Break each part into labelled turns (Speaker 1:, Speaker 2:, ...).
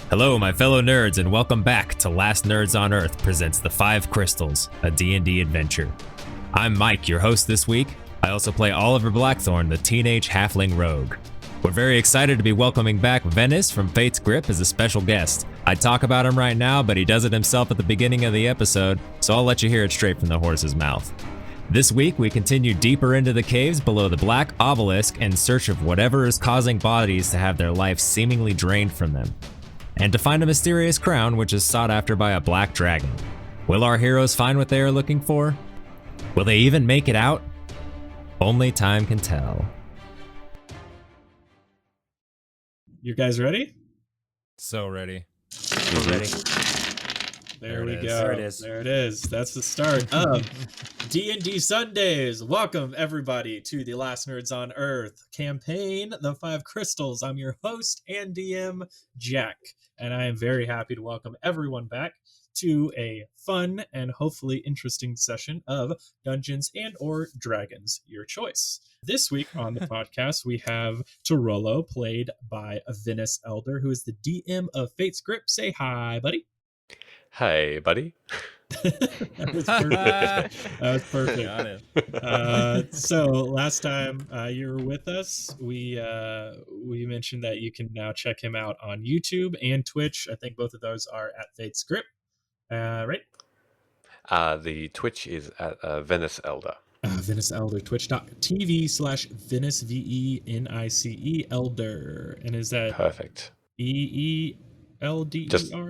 Speaker 1: Hello, my fellow nerds, and welcome back to Last Nerds on Earth presents The Five Crystals, a D&D adventure. I'm Mike, your host this week. I also play Oliver Blackthorn, the teenage halfling rogue. We're very excited to be welcoming back Venice from Fate's Grip as a special guest. I'd talk about him right now, but he does it himself at the beginning of the episode, so I'll let you hear it straight from the horse's mouth. This week, we continue deeper into the caves below the Black Obelisk in search of whatever is causing bodies to have their life seemingly drained from them, and to find a mysterious crown which is sought after by a black dragon. Will our heroes find what they are looking for? Will they even make it out? Only time can tell.
Speaker 2: You guys ready?
Speaker 1: So ready.
Speaker 3: We're ready.
Speaker 2: There we
Speaker 1: it is.
Speaker 2: go.
Speaker 3: There it is.
Speaker 2: There it is. That's the start of D&D Sundays. Welcome everybody to the Last Nerds on Earth campaign, The Five Crystals. I'm your host and DM, Jack, and I am very happy to welcome everyone back to a fun and hopefully interesting session of Dungeons and or Dragons, your choice. This week on the podcast, we have Turolo, played by Venice Elder, who is the DM of Fate's Grip. Say hi, buddy.
Speaker 4: Hey, buddy.
Speaker 2: That was perfect. That was perfect.
Speaker 1: Got it.
Speaker 2: So last time you were with us, we mentioned that you can now check him out on YouTube and Twitch. I think both of those are at Fate's Grip. Right?
Speaker 4: The Twitch is at Venice Elder.
Speaker 2: Venice Elder, twitch.tv/Venice, VENICE Elder. And is that
Speaker 4: Perfect.
Speaker 2: EELDER?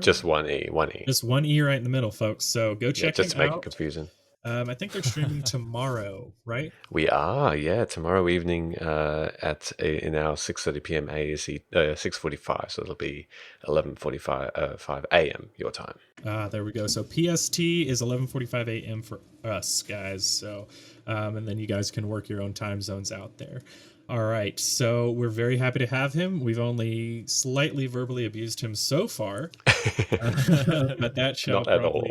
Speaker 4: Just one E.
Speaker 2: Just one E right in the middle, folks. So go check
Speaker 4: just to
Speaker 2: him
Speaker 4: make
Speaker 2: out.
Speaker 4: it confusing.
Speaker 2: I think they're streaming tomorrow, right?
Speaker 4: We are, tomorrow evening in our 6:30 p.m. ASC 6:45, so it'll be 11:45 a.m. your time.
Speaker 2: There we go. So PST is 11:45 a.m. for us, guys. So, and then you guys can work your own time zones out there. All right. So we're very happy to have him. We've only slightly verbally abused him so far, but that shall
Speaker 4: Not at all.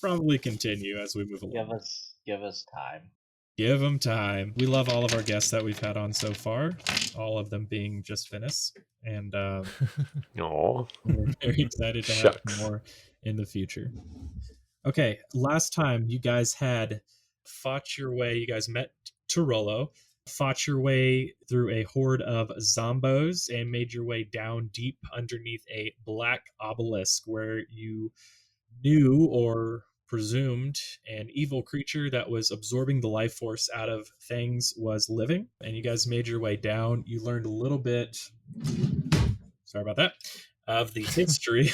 Speaker 2: probably continue as we move along.
Speaker 5: Give us time.
Speaker 2: Give them time. We love all of our guests that we've had on so far, all of them being just Venice, and
Speaker 4: Aw.
Speaker 2: we're very excited to have
Speaker 4: Shucks.
Speaker 2: more in the future. Okay, last time you guys had fought your way, you guys met Turolo, fought your way through a horde of zombos and made your way down deep underneath a black obelisk where you knew or presumed an evil creature that was absorbing the life force out of things was living. And you guys made your way down. You learned a little bit, sorry about that, of the history.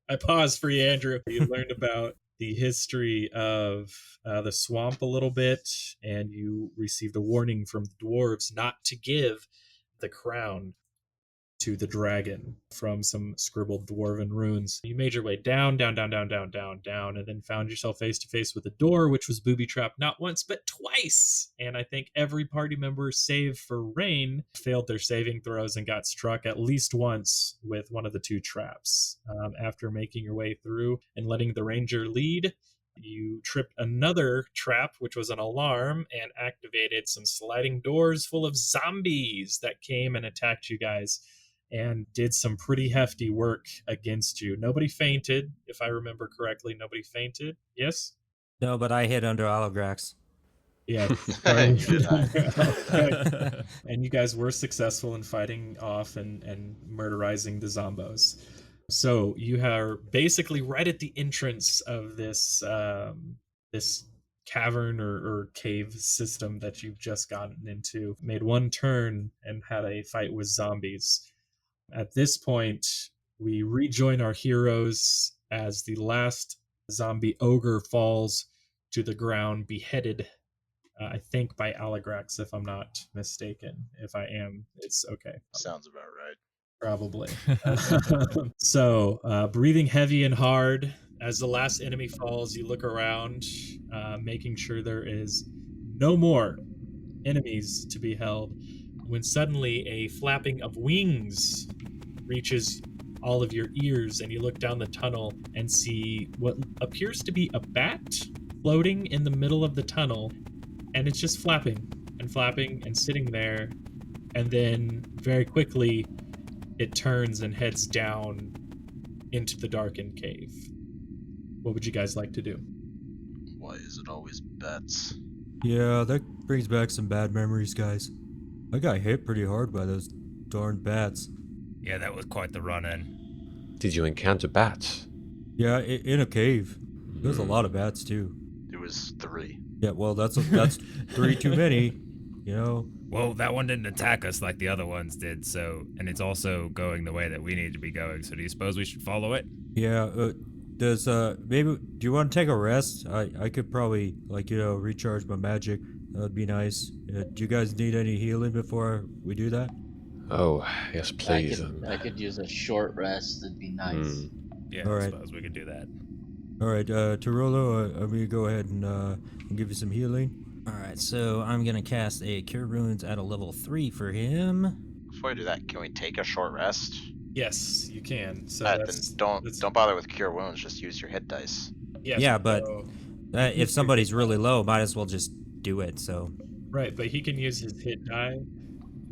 Speaker 2: I paused for you, Andrew. You learned about the history of the swamp a little bit, and you received a warning from the dwarves not to give the crown to the dragon from some scribbled dwarven runes. You made your way down, and then found yourself face to face with a door, which was booby-trapped not once, but twice. And I think every party member, save for Rain, failed their saving throws and got struck at least once with one of the two traps. After making your way through and letting the ranger lead, you tripped another trap, which was an alarm, and activated some sliding doors full of zombies that came and attacked you guys and did some pretty hefty work against you. Nobody fainted, if I remember correctly. Nobody fainted. Yes?
Speaker 3: No, but I hid under Aligrax.
Speaker 2: Yeah. And you guys were successful in fighting off and murderizing the zombos. So you are basically right at the entrance of this this cavern or cave system that you've just gotten into. Made one turn and had a fight with zombies. At this point, we rejoin our heroes as the last zombie ogre falls to the ground, beheaded, I think by Aligrax, if I'm not mistaken. If I am, it's okay.
Speaker 5: Sounds about right.
Speaker 2: Probably. So, breathing heavy and hard, as the last enemy falls, you look around, making sure there is no more enemies to be held, when suddenly a flapping of wings reaches all of your ears, and you look down the tunnel and see what appears to be a bat floating in the middle of the tunnel, and it's just flapping and sitting there, and then very quickly it turns and heads down into the darkened cave. What would you guys like to do?
Speaker 5: Why is it always bats?
Speaker 3: Yeah, that brings back some bad memories, guys. I got hit pretty hard by those darn bats.
Speaker 1: Yeah, that was quite the run-in.
Speaker 4: Did you encounter bats?
Speaker 3: Yeah, in a cave. There's a lot of bats too.
Speaker 5: It was 3.
Speaker 3: Yeah, well, that's 3 too many. You know.
Speaker 1: Well, that one didn't attack us like the other ones did, so... And it's also going the way that we need to be going, so do you suppose we should follow it?
Speaker 3: Yeah. Does maybe do you want to take a rest? I could probably recharge my magic. That'd be nice. Do you guys need any healing before we do that?
Speaker 4: Oh, yes, please.
Speaker 5: I could use a short rest. It'd be nice.
Speaker 1: Yeah,
Speaker 3: All
Speaker 1: I
Speaker 3: right.
Speaker 1: suppose we could do that.
Speaker 3: All right, Turolo, I'm gonna go ahead and give you some healing.
Speaker 6: All right, so I'm gonna cast a Cure Wounds at a level 3 for him.
Speaker 5: Before I do that, can we take a short rest?
Speaker 2: Yes, you can. So
Speaker 5: Then
Speaker 2: that's,
Speaker 5: don't
Speaker 2: that's-
Speaker 5: don't bother with cure wounds. Just use your hit dice.
Speaker 2: yes,
Speaker 6: Yeah, but-
Speaker 2: so-
Speaker 6: If somebody's really low, might as well just do it. So
Speaker 2: right, but he can use his hit die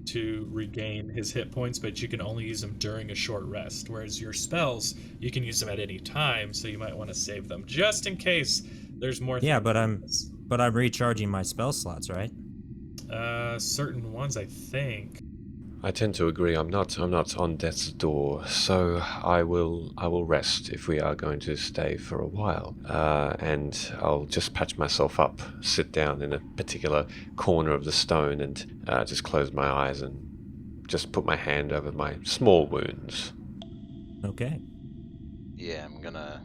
Speaker 2: to regain his hit points, but you can only use them during a short rest. Whereas your spells, you can use them at any time, so you might want to save them just in case there's more.
Speaker 6: yeah,
Speaker 2: things.
Speaker 6: but I'm recharging my spell slots, right?
Speaker 2: Certain ones, I think.
Speaker 4: I tend to agree. I'm not on death's door, so I will rest if we are going to stay for a while, and I'll just patch myself up, sit down in a particular corner of the stone, and just close my eyes and just put my hand over my small wounds.
Speaker 6: Okay.
Speaker 5: Yeah, I'm gonna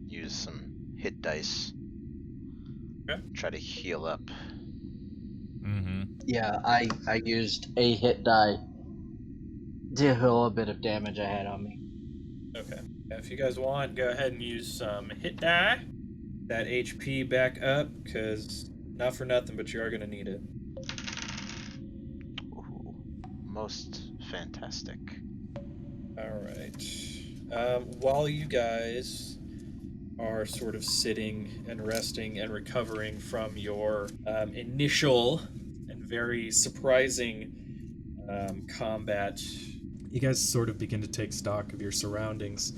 Speaker 5: use some hit dice.
Speaker 2: Okay.
Speaker 5: Try to heal up.
Speaker 1: Mm-hmm.
Speaker 7: Yeah, I used a hit die to heal a bit of damage I had on me.
Speaker 2: Okay. If you guys want, go ahead and use some hit die. That HP back up, because not for nothing, but you are going to need it.
Speaker 5: Ooh, most fantastic.
Speaker 2: Alright. While you guys are sort of sitting and resting and recovering from your initial and very surprising combat, you guys sort of begin to take stock of your surroundings.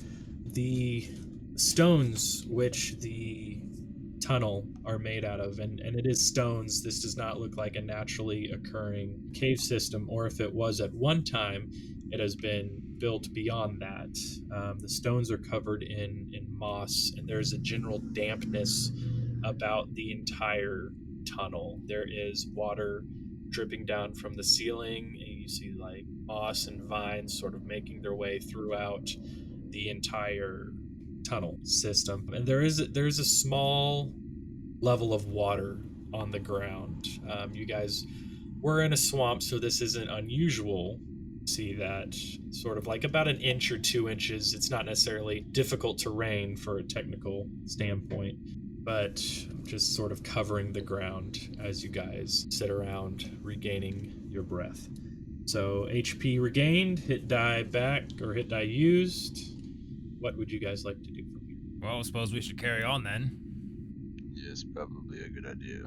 Speaker 2: The stones which the tunnel are made out of, and it is stones, this does not look like a naturally occurring cave system, or if it was at one time, it has been built beyond that. The stones are covered in moss, and there's a general dampness about the entire tunnel. There is water dripping down from the ceiling, and you see like moss and vines sort of making their way throughout the entire tunnel system. And there's a small level of water on the ground. You guys were in a swamp, so this isn't unusual. See that sort of like about an inch or 2 inches. It's not necessarily difficult terrain for a technical standpoint, but just sort of covering the ground as you guys sit around regaining your breath. So HP regained, hit die back, or hit die used. What would you guys like to do from here?
Speaker 1: Well, I suppose we should carry on then.
Speaker 5: Yes, probably a good idea.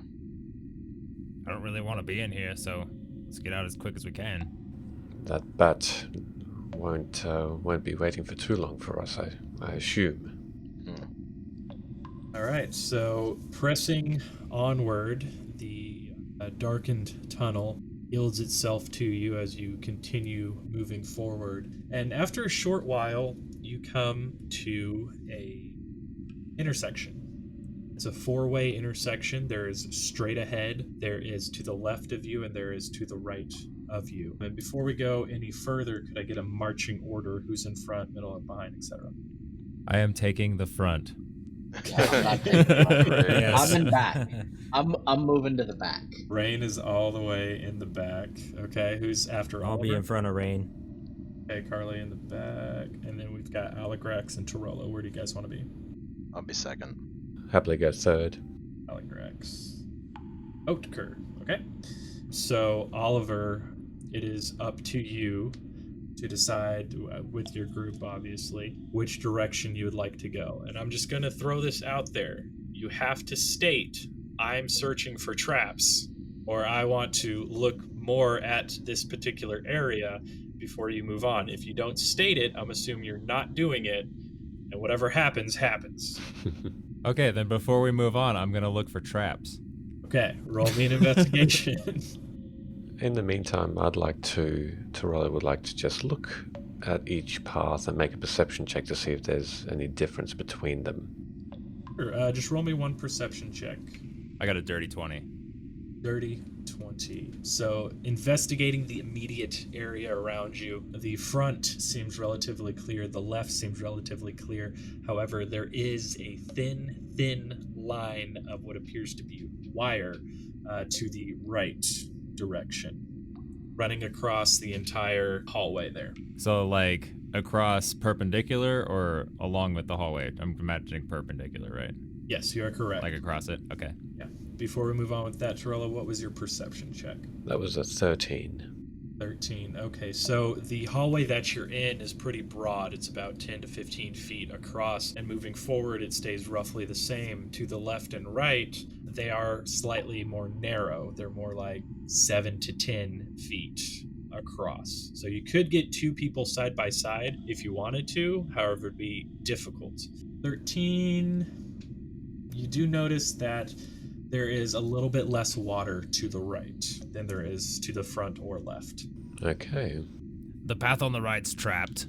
Speaker 1: I don't really want to be in here, so let's get out as quick as we can.
Speaker 4: That bat won't be waiting for too long for us, I assume.
Speaker 2: All right, so pressing onward, the darkened tunnel yields itself to you as you continue moving forward. And after a short while, you come to a intersection. It's a four-way intersection. There is straight ahead, there is to the left of you, and there is to the right of you. And before we go any further, could I get a marching order? Who's in front, middle, and behind, etc.?
Speaker 1: I am taking the front.
Speaker 7: Yeah, I'm not taking it.
Speaker 6: Yes.
Speaker 7: I'm in back. I'm moving to the back.
Speaker 2: Rain is all the way in the back. Okay, who's after
Speaker 6: I'll be
Speaker 2: Oliver?
Speaker 6: in front of Rain.
Speaker 2: Okay, Carley in the back. And then we've got Aligrax and Turolo. Where do you guys want to be?
Speaker 5: I'll be second.
Speaker 4: Happily go third.
Speaker 2: Aligrax. Oatker. Okay. So, Oliver, it is up to you to decide with your group, obviously, which direction you would like to go. And I'm just going to throw this out there. You have to state, I'm searching for traps, or I want to look more at this particular area before you move on. If you don't state it, I'm assuming you're not doing it, And whatever happens, happens.
Speaker 1: Okay, then before we move on, I'm gonna look for traps.
Speaker 2: Okay, roll me an investigation.
Speaker 4: In the meantime, Turolo would like to just look at each path and make a perception check to see if there's any difference between them.
Speaker 2: Sure, just roll me one perception check.
Speaker 1: I got a dirty 20.
Speaker 2: Dirty 20. So, investigating the immediate area around you, the front seems relatively clear, the left seems relatively clear. However, there is a thin line of what appears to be wire to the right direction, running across the entire hallway there.
Speaker 1: So, like, across perpendicular or along with the hallway? I'm imagining perpendicular, right?
Speaker 2: Yes, you are correct.
Speaker 1: Like across it? Okay.
Speaker 2: Yeah. Before we move on with that, Turolo, what was your perception check?
Speaker 4: That was a 13.
Speaker 2: 13. Okay, so the hallway that you're in is pretty broad. It's about 10 to 15 feet across, and moving forward, it stays roughly the same. To the left and right, they are slightly more narrow. They're more like 7 to 10 feet across. So you could get two people side by side if you wanted to, however, it'd be difficult. 13. You do notice that there is a little bit less water to the right than there is to the front or left.
Speaker 4: Okay.
Speaker 1: The path on the right's trapped,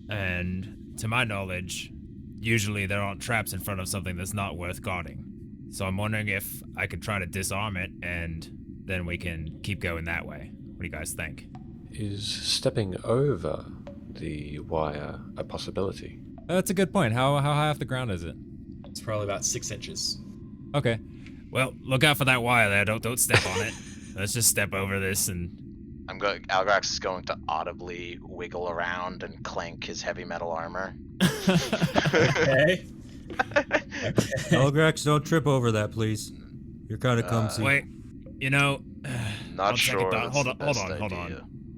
Speaker 1: and to my knowledge, usually there aren't traps in front of something that's not worth guarding. So I'm wondering if I could try to disarm it, and then we can keep going that way. What do you guys think?
Speaker 4: Is stepping over the wire a possibility?
Speaker 1: That's a good point. How high off the ground is it?
Speaker 2: It's probably about 6 inches.
Speaker 1: Okay. Well, look out for that wire there. Don't step on it. Let's just step over this and...
Speaker 5: Aligrax is going to audibly wiggle around and clank his heavy metal armor.
Speaker 2: Okay.
Speaker 3: Aligrax, don't trip over that, please. You're kind of clumsy.
Speaker 1: Wait, you know...
Speaker 5: Not
Speaker 1: One
Speaker 5: sure.
Speaker 1: second,
Speaker 5: That's
Speaker 1: hold
Speaker 5: the
Speaker 1: on.
Speaker 5: best
Speaker 1: Hold
Speaker 5: idea.
Speaker 1: on.
Speaker 5: You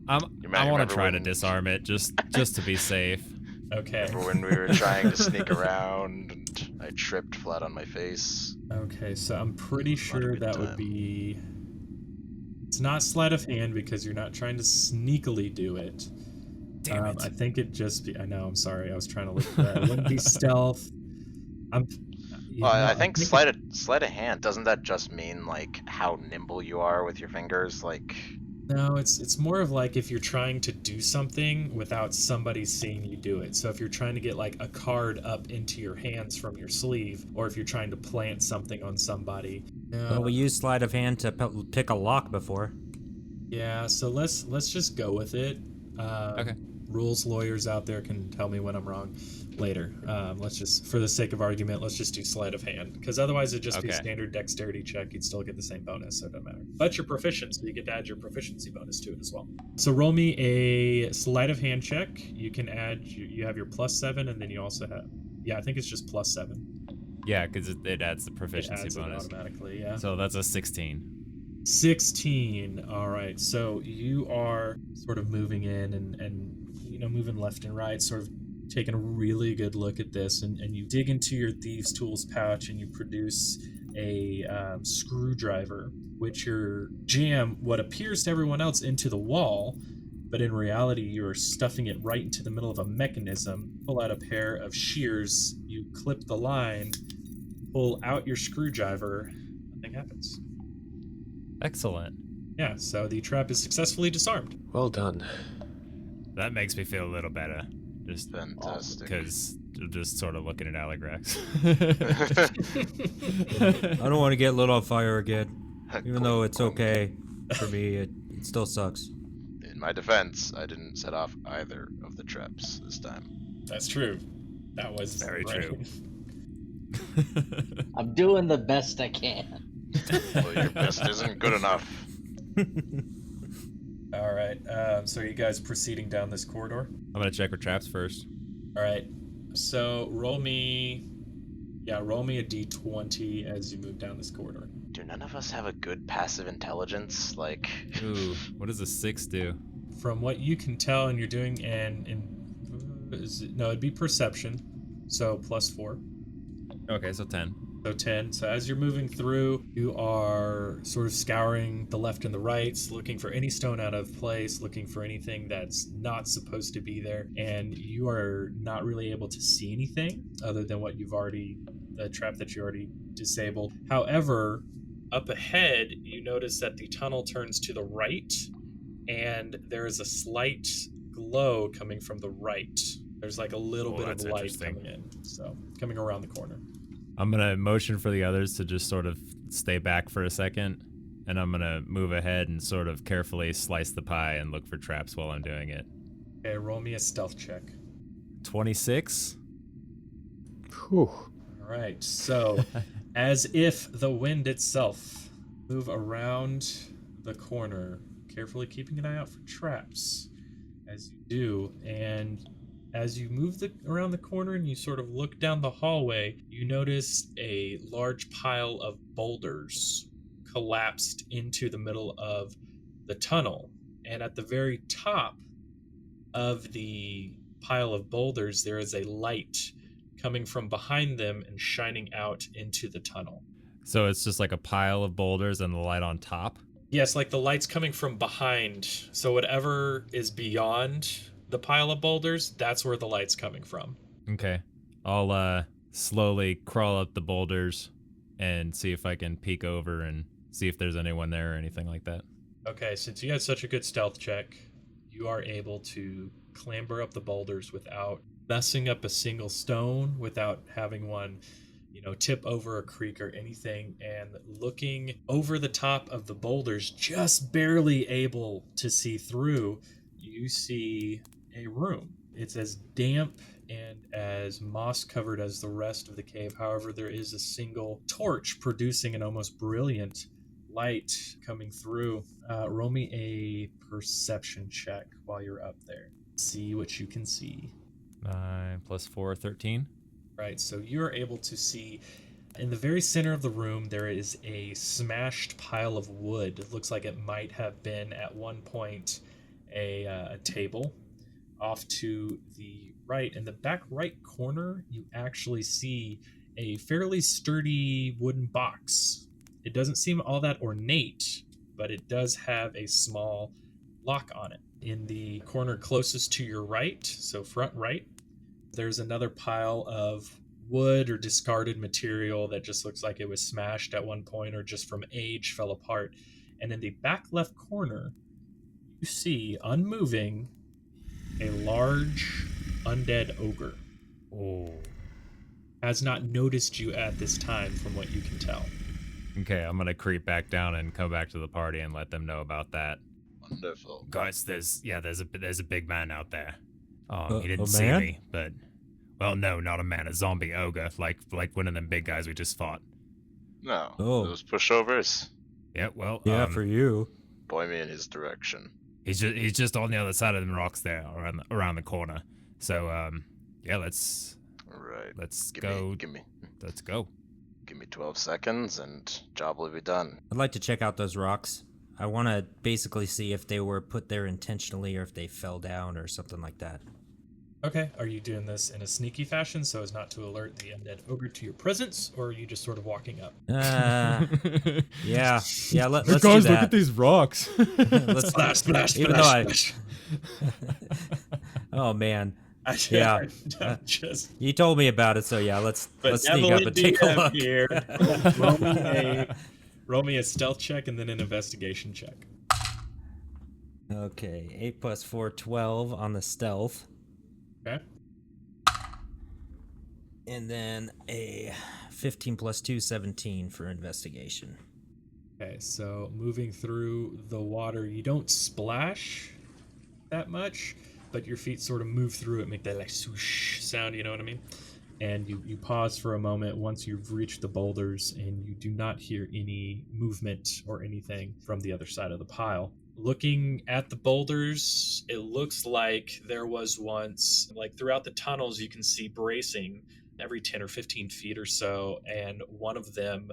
Speaker 1: I want
Speaker 5: remember
Speaker 1: to try to
Speaker 5: when-
Speaker 1: disarm it, just to be safe.
Speaker 2: Okay.
Speaker 5: Remember when we were trying to sneak around and I tripped flat on my face?
Speaker 2: Okay, so I'm pretty
Speaker 5: Not a
Speaker 2: sure
Speaker 5: good
Speaker 2: that would
Speaker 5: time.
Speaker 2: be... It's not sleight of hand because you're not trying to sneakily do it.
Speaker 1: Damn it.
Speaker 2: I think it'd just be... I know, I'm sorry. I was trying to look at that. It wouldn't be stealth.
Speaker 5: Well, I think sleight of hand, doesn't that just mean like how nimble you are with your fingers? Like,
Speaker 2: No, it's more of like if you're trying to do something without somebody seeing you do it. So if you're trying to get like a card up into your hands from your sleeve, or if you're trying to plant something on somebody.
Speaker 6: Well, we used sleight of hand to pick a lock before.
Speaker 2: Yeah, so let's just go with it.
Speaker 1: Okay.
Speaker 2: Rules lawyers out there can tell me when I'm wrong later. Let's just, for the sake of argument, let's just do sleight of hand, because otherwise it'd just be
Speaker 1: Okay.
Speaker 2: standard dexterity check. You'd still get the same bonus, so it doesn't matter. But you're proficient, so you get to add your proficiency bonus to it as well. So roll me a sleight of hand check. You can add, you have your +7, and then you also have, yeah, I think it's just +7.
Speaker 1: Yeah, because it adds the
Speaker 2: It
Speaker 1: proficiency
Speaker 2: adds it
Speaker 1: bonus.
Speaker 2: automatically, yeah.
Speaker 1: So that's a 16.
Speaker 2: 16. All right. So you are sort of moving in and moving left and right, sort of taking a really good look at this, and you dig into your thieves' tools pouch and you produce a screwdriver, which you jam what appears to everyone else into the wall, but in reality you're stuffing it right into the middle of a mechanism. Pull out a pair of shears, you clip the line, pull out your screwdriver, nothing happens.
Speaker 1: Excellent.
Speaker 2: Yeah, so the trap is successfully disarmed.
Speaker 4: Well done.
Speaker 1: That makes me feel a little better. Just
Speaker 5: fantastic.
Speaker 1: because just sort of looking at Aligrax.
Speaker 3: I don't want to get lit on fire again. Even though it's okay for me, it still sucks.
Speaker 5: In my defense, I didn't set off either of the traps this time.
Speaker 2: That's true. That was
Speaker 1: Very
Speaker 2: right.
Speaker 1: true.
Speaker 7: I'm doing the best I can.
Speaker 5: Well, your best isn't good enough.
Speaker 2: All right. So are you guys proceeding down this corridor?
Speaker 1: I'm gonna check for traps first.
Speaker 2: All right. So roll me a d20 as you move down this corridor.
Speaker 5: Do none of us have a good passive intelligence? Like,
Speaker 1: Ooh, what does a 6 do?
Speaker 2: From what you can tell, and you're doing it'd be perception, so +4.
Speaker 1: Okay, so 10.
Speaker 2: So 10. So as you're moving through, you are sort of scouring the left and the right, looking for any stone out of place, looking for anything that's not supposed to be there, and you are not really able to see anything other than what you've already, the trap that you already disabled. However, up ahead, you notice that the tunnel turns to the right, and there is a slight glow coming from the right. There's like a little bit of light coming in, so coming around the corner.
Speaker 1: I'm going to motion for the others to just sort of stay back for a second, and I'm going to move ahead and sort of carefully slice the pie and look for traps while I'm doing it.
Speaker 2: Okay, roll me a stealth check.
Speaker 1: 26.
Speaker 4: Whew.
Speaker 2: All right, so as if the wind itself, move around the corner, carefully keeping an eye out for traps as you do, and as you move around the corner and you sort of look down the hallway, you notice a large pile of boulders collapsed into the middle of the tunnel. And at the very top of the pile of boulders, there is a light coming from behind them and shining out into the tunnel.
Speaker 1: So it's just like a pile of boulders and the light on top?
Speaker 2: Yes, like the light's coming from behind. So whatever is beyond the pile of boulders, that's where the light's coming from.
Speaker 1: Okay. I'll slowly crawl up the boulders and see if I can peek over and see if there's anyone there or anything like that.
Speaker 2: Okay, since you had such a good stealth check, you are able to clamber up the boulders without messing up a single stone, without having one, tip over a creek or anything, and looking over the top of the boulders, just barely able to see through, you see a room. It's as damp and as moss covered as the rest of the cave. However, there is a single torch producing an almost brilliant light coming through. Roll me a perception check while you're up there. See what you can see.
Speaker 1: 9 + 4, 13.
Speaker 2: Right, so you're able to see in the very center of the room there is a smashed pile of wood. It looks like it might have been at one point a table. Off to the right, in the back right corner, you actually see a fairly sturdy wooden box. It doesn't seem all that ornate, but it does have a small lock on it. In the corner closest to your right, so front right, there's another pile of wood or discarded material that just looks like it was smashed at one point or just from age fell apart. And in the back left corner, you see, unmoving, a large undead ogre.
Speaker 1: Oh.
Speaker 2: Has not noticed you at this time, from what you can tell.
Speaker 1: Okay, I'm gonna creep back down and come back to the party and let them know about that.
Speaker 5: Wonderful.
Speaker 1: Guys, there's a big man out there. He
Speaker 3: A
Speaker 1: didn't see
Speaker 3: man?
Speaker 1: me, but well, no, not a man, a zombie ogre, like one of them big guys we just fought.
Speaker 5: No,
Speaker 3: Oh.
Speaker 5: those pushovers.
Speaker 1: Yeah, well,
Speaker 3: Yeah, for you.
Speaker 5: Point me in his direction.
Speaker 1: he's just on the other side of them rocks there, around the corner. So yeah, let's
Speaker 5: All right.
Speaker 1: go.
Speaker 5: Give me
Speaker 1: Let's go.
Speaker 5: 12 seconds and job will be done.
Speaker 6: I'd like to check out those rocks. I want to basically see if they were put there intentionally or if they fell down or something like that.
Speaker 2: Okay, are you doing this in a sneaky fashion so as not to alert the undead ogre to your presence, or are you just sort of walking up?
Speaker 6: Yeah, let's do that.
Speaker 3: Guys, look at these rocks.
Speaker 6: Let's,
Speaker 2: Splash,
Speaker 6: even though oh man, yeah.
Speaker 2: Just
Speaker 6: you told me about it, so yeah, let's sneak up and take a
Speaker 2: DM
Speaker 6: look.
Speaker 2: here. roll me a stealth check and then an investigation check.
Speaker 6: Okay, 8 + 4, 12 on the stealth.
Speaker 2: Okay.
Speaker 6: And then a 15 + 2, 17 for investigation.
Speaker 2: Okay, so moving through the water, you don't splash that much, but your feet sort of move through it, make that like swoosh sound, you know what I mean? And you pause for a moment once you've reached the boulders, and you do not hear any movement or anything from the other side of the pile. Looking at the boulders, it looks like there was once, like throughout the tunnels, you can see bracing every 10 or 15 feet or so, and one of them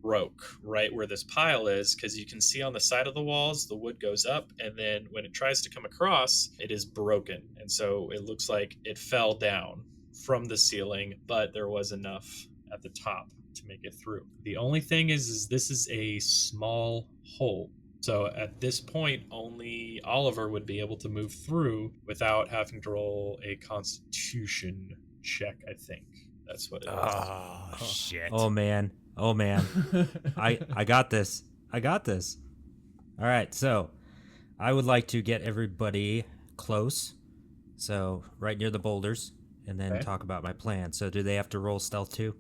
Speaker 2: broke right where this pile is, because you can see on the side of the walls the wood goes up, and then when it tries to come across, it is broken, and so it looks like it fell down from the ceiling, but there was enough at the top to make it through. The only thing is this is a small hole. So at this point, only Oliver would be able to move through without having to roll a Constitution check, I think. That's what it is.
Speaker 1: Oh, shit.
Speaker 6: Oh man. I got this. All right, so I would like to get everybody close, so right near the boulders, and then
Speaker 2: Okay.
Speaker 6: talk about my plan. So do they have to roll stealth too?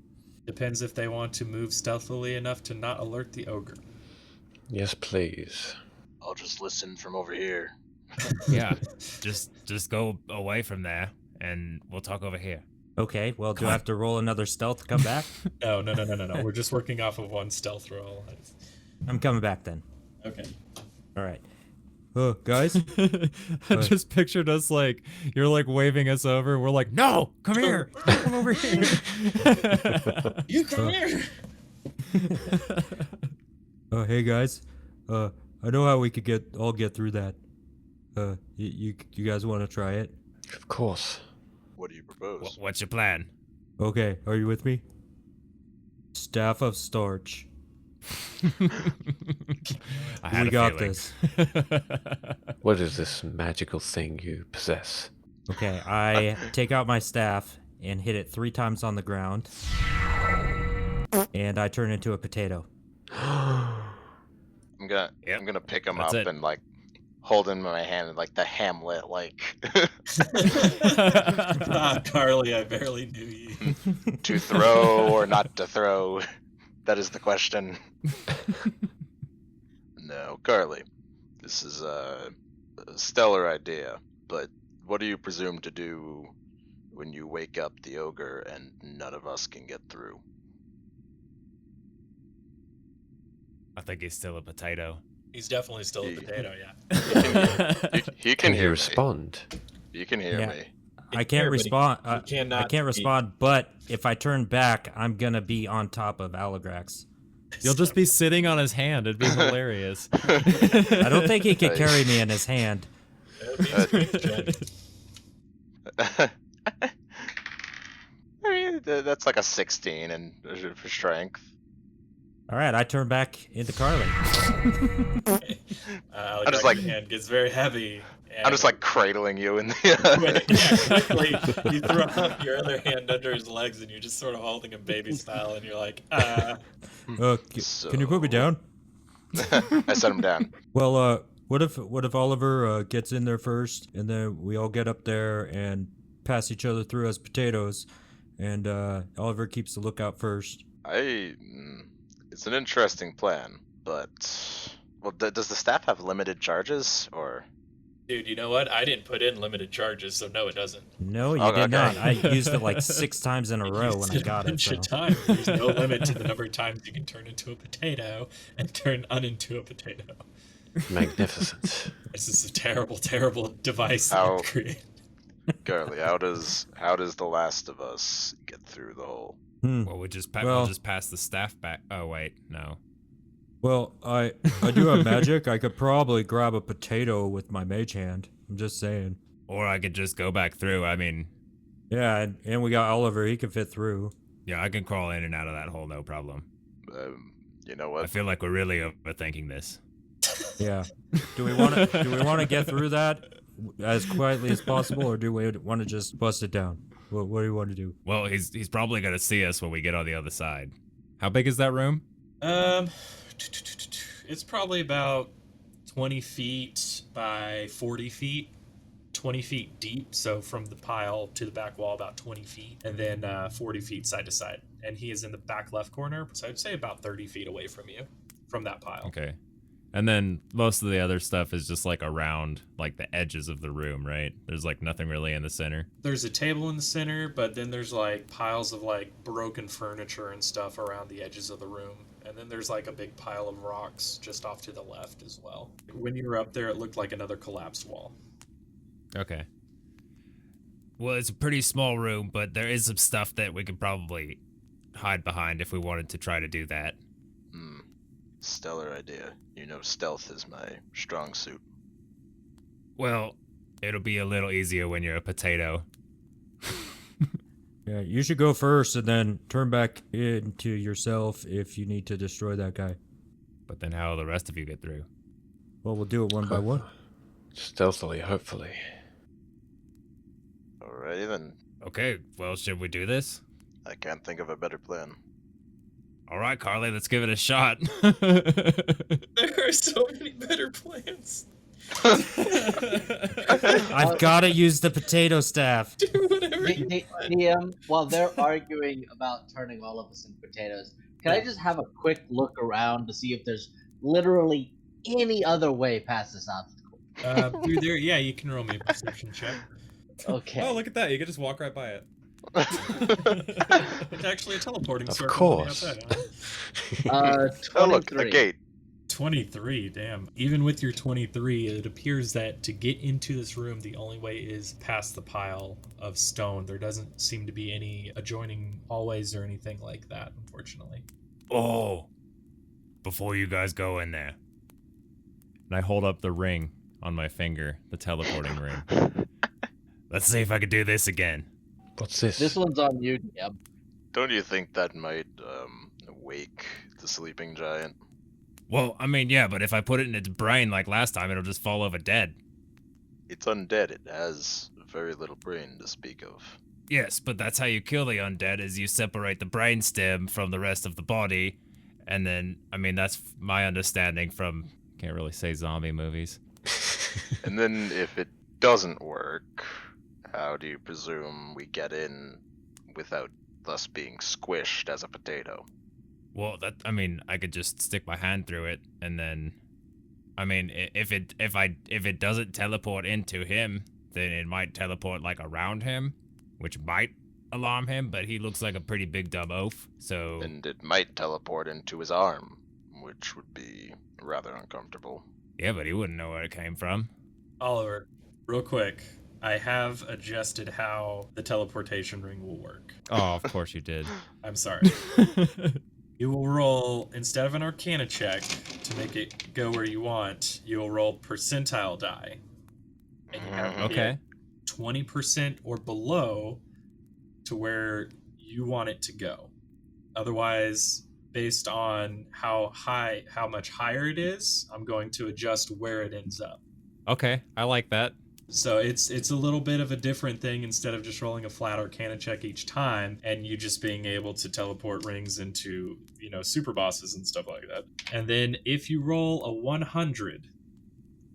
Speaker 2: Depends if they want to move stealthily enough to not alert the ogre.
Speaker 4: Yes, please.
Speaker 5: I'll just listen from over here.
Speaker 1: Yeah. Just go away from there, and we'll talk over here.
Speaker 6: Okay, well, do I have to roll another stealth to come back?
Speaker 2: No. We're just working off of one stealth roll.
Speaker 6: I'm coming back then.
Speaker 2: Okay.
Speaker 6: All right.
Speaker 3: Guys?
Speaker 1: I just pictured us like, you're like waving us over. We're like, no, come here. Come over here.
Speaker 2: You come here!
Speaker 3: Hey guys. I know how we could all get through that. You guys want to try it?
Speaker 4: Of course.
Speaker 5: What do you propose?
Speaker 1: What's your plan?
Speaker 3: Okay, are you with me? Staff of Starch.
Speaker 1: I had
Speaker 3: We
Speaker 1: a
Speaker 3: got
Speaker 1: feeling.
Speaker 3: this.
Speaker 4: What is this magical thing you possess?
Speaker 6: Okay, I take out my staff and hit it 3 times on the ground, and I turn into a potato.
Speaker 5: I'm gonna pick him
Speaker 1: That's
Speaker 5: up
Speaker 1: it.
Speaker 5: and like hold him in my hand and like the Hamlet like
Speaker 2: Carley, I barely knew you.
Speaker 5: to throw or not to throw. That is the question. No, Carley, this is a stellar idea, but what do you presume to do when you wake up the ogre and none of us can get through?
Speaker 1: I think he's still a potato.
Speaker 2: He's definitely still a
Speaker 5: He-
Speaker 2: potato, yeah.
Speaker 5: He can
Speaker 4: Can
Speaker 5: hear
Speaker 4: you
Speaker 5: me.
Speaker 4: respond?
Speaker 5: You can hear
Speaker 6: Yeah.
Speaker 5: me.
Speaker 6: I can't respond.
Speaker 2: he
Speaker 6: I
Speaker 2: cannot
Speaker 6: can't
Speaker 2: be-
Speaker 6: respond, but if I turn back, I'm gonna be on top of Aligrax.
Speaker 1: You'll just be sitting on his hand. It'd be hilarious.
Speaker 6: I don't think he could
Speaker 5: Nice.
Speaker 6: carry me in his hand.
Speaker 2: That would be a strange journey.
Speaker 5: I mean, that's like a 16 and for strength.
Speaker 6: All right, I turn back into Carley.
Speaker 5: I'm just like-
Speaker 2: your hand gets very heavy. And
Speaker 5: I'm just like cradling you in the.
Speaker 2: quickly, you throw up your other hand under his legs and you're just sort of holding him baby style and you're like,
Speaker 3: Can you put me
Speaker 5: So-
Speaker 3: down?
Speaker 5: I set him down.
Speaker 3: Well, what if Oliver gets in there first, and then we all get up there and pass each other through as potatoes, and Oliver keeps the lookout first.
Speaker 5: It's an interesting plan, but well, does the staff have limited charges or?
Speaker 2: dude, you know what? I didn't put in limited charges, so no, it doesn't.
Speaker 6: No, you
Speaker 5: Okay,
Speaker 6: did not. I
Speaker 5: okay.
Speaker 6: used it like 6 times in a row when I got
Speaker 2: a
Speaker 6: it.
Speaker 2: bunch
Speaker 6: So.
Speaker 2: of times. There's no limit to the number of times you can turn into a potato and turn into a potato.
Speaker 4: Magnificent.
Speaker 2: This is a terrible, terrible device that
Speaker 5: How-
Speaker 2: you create.
Speaker 5: Carly, how does the Last of Us get through the hole?
Speaker 1: Well, we'll just
Speaker 3: Well-
Speaker 1: pass the staff back. Oh wait, no.
Speaker 3: Well, I do have magic. I could probably grab a potato with my mage hand. I'm just saying.
Speaker 1: Or I could just go back through. I mean,
Speaker 3: Yeah, and we got Oliver. He can fit through.
Speaker 1: yeah, I can crawl in and out of that hole, no problem.
Speaker 5: You know
Speaker 1: I
Speaker 5: what?
Speaker 1: feel like we're really overthinking this.
Speaker 3: Yeah. Do we want to get through that as quietly as possible, or do we want to just bust it down? What do you want to do?
Speaker 1: Well, he's probably gonna see us when we get on the other side. How big is that room?
Speaker 2: It's probably about 20 feet by 40 feet. 20 feet deep, so from the pile to the back wall about 20 feet, and then 40 feet side to side. And he is in the back left corner, so I'd say about 30 feet away from you, from that pile.
Speaker 1: Okay. And then most of the other stuff is just like around like the edges of the room, right? There's like nothing really in the center.
Speaker 2: There's a table in the center, but then there's like piles of like broken furniture and stuff around the edges of the room. And then there's like a big pile of rocks just off to the left as well. When you were up there, it looked like another collapsed wall.
Speaker 1: Okay. Well, it's a pretty small room, but there is some stuff that we could probably hide behind if we wanted to try to do that.
Speaker 5: Stellar idea. You know, stealth is my strong suit.
Speaker 1: Well, it'll be a little easier when you're a potato.
Speaker 3: Yeah, you should go first and then turn back into yourself if you need to destroy that guy.
Speaker 1: But then how will the rest of you get through?
Speaker 3: Well, we'll do it one by one.
Speaker 4: Stealthily, hopefully.
Speaker 5: Alrighty then.
Speaker 1: Okay, well, should we do this?
Speaker 5: I can't think of a better plan.
Speaker 1: All right, Carley, let's give it a shot.
Speaker 2: There are so many better plans.
Speaker 3: I've got to use the potato staff.
Speaker 2: Do whatever you
Speaker 7: DM, while they're arguing about turning all of us into potatoes, can I just have a quick look around to see if there's literally any other way past this obstacle?
Speaker 2: through there. Yeah, you can roll me a perception check.
Speaker 7: Okay.
Speaker 8: Oh, look at that. You can just walk right by it.
Speaker 2: It's actually a teleporting
Speaker 4: Of
Speaker 2: circle on the
Speaker 4: course.
Speaker 2: outside, huh?
Speaker 7: 23.
Speaker 5: Oh look, a gate.
Speaker 2: 23, damn. Even with your 23, it appears that to get into this room, the only way is past the pile of stone. There doesn't seem to be any adjoining hallways or anything like that, unfortunately.
Speaker 1: Oh, before you guys go in there. And I hold up the ring on my finger, the teleporting ring. Let's see if I can do this again.
Speaker 4: What's this?
Speaker 7: This one's on you, DM.
Speaker 5: Don't you think that might wake the sleeping giant?
Speaker 1: Well, I mean, yeah, but if I put it in its brain like last time, it'll just fall over dead.
Speaker 5: It's undead. It has very little brain to speak of.
Speaker 1: Yes, but that's how you kill the undead, is you separate the brainstem from the rest of the body. And then, I mean, that's my understanding from, can't really say zombie movies.
Speaker 5: And then if it doesn't work, how do you presume we get in without us being squished as a potato?
Speaker 1: Well, I mean, I could just stick my hand through it, and then, I mean, if it doesn't teleport into him, then it might teleport like around him, which might alarm him. But he looks like a pretty big dumb oaf, so.
Speaker 5: And it might teleport into his arm, which would be rather uncomfortable.
Speaker 1: Yeah, but he wouldn't know where it came from.
Speaker 2: Oliver, real quick, I have adjusted how the teleportation ring will work.
Speaker 1: Oh, of course you did.
Speaker 2: I'm sorry. You will roll, instead of an Arcana check to make it go where you want, you will roll percentile die. And you have to
Speaker 1: Okay.
Speaker 2: get 20% or below to where you want it to go. Otherwise, based on how much higher it is, I'm going to adjust where it ends up.
Speaker 1: Okay, I like that.
Speaker 2: So it's a little bit of a different thing instead of just rolling a flat Arcana check each time and you just being able to teleport rings into, super bosses and stuff like that. And then if you roll a 100,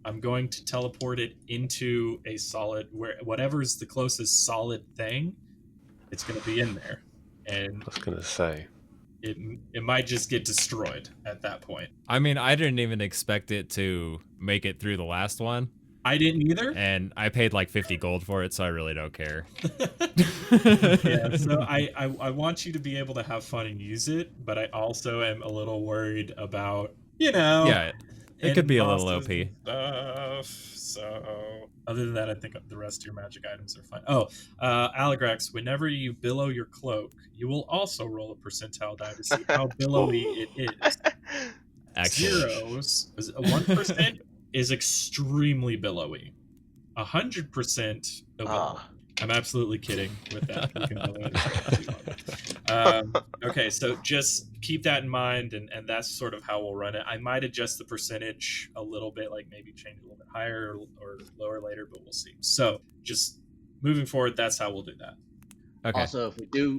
Speaker 2: I'm going to teleport it into a solid, whatever's the closest solid thing, it's going to be in there. And
Speaker 4: I was gonna say.
Speaker 2: it might just get destroyed at that point.
Speaker 1: I mean, I didn't even expect it to make it through the last one.
Speaker 2: I didn't either.
Speaker 1: And I paid like 50 gold for it, so I really don't care.
Speaker 2: Yeah, so I want you to be able to have fun and use it, but I also am a little worried about,
Speaker 1: Yeah, it could be a little OP.
Speaker 2: Stuff. So, other than that, I think the rest of your magic items are fine. Oh, Aligrax, whenever you billow your cloak, you will also roll a percentile die to see how billowy it is.
Speaker 1: Excellent.
Speaker 2: Zeros, 1% is extremely billowy. 100% billowy. I'm absolutely kidding with that. You can billow it. Okay, so just keep that in mind, and that's sort of how we'll run it. I might adjust the percentage a little bit, like maybe change it a little bit higher or lower later, but we'll see. So just moving forward, that's how we'll do that.
Speaker 1: Okay.
Speaker 7: Also,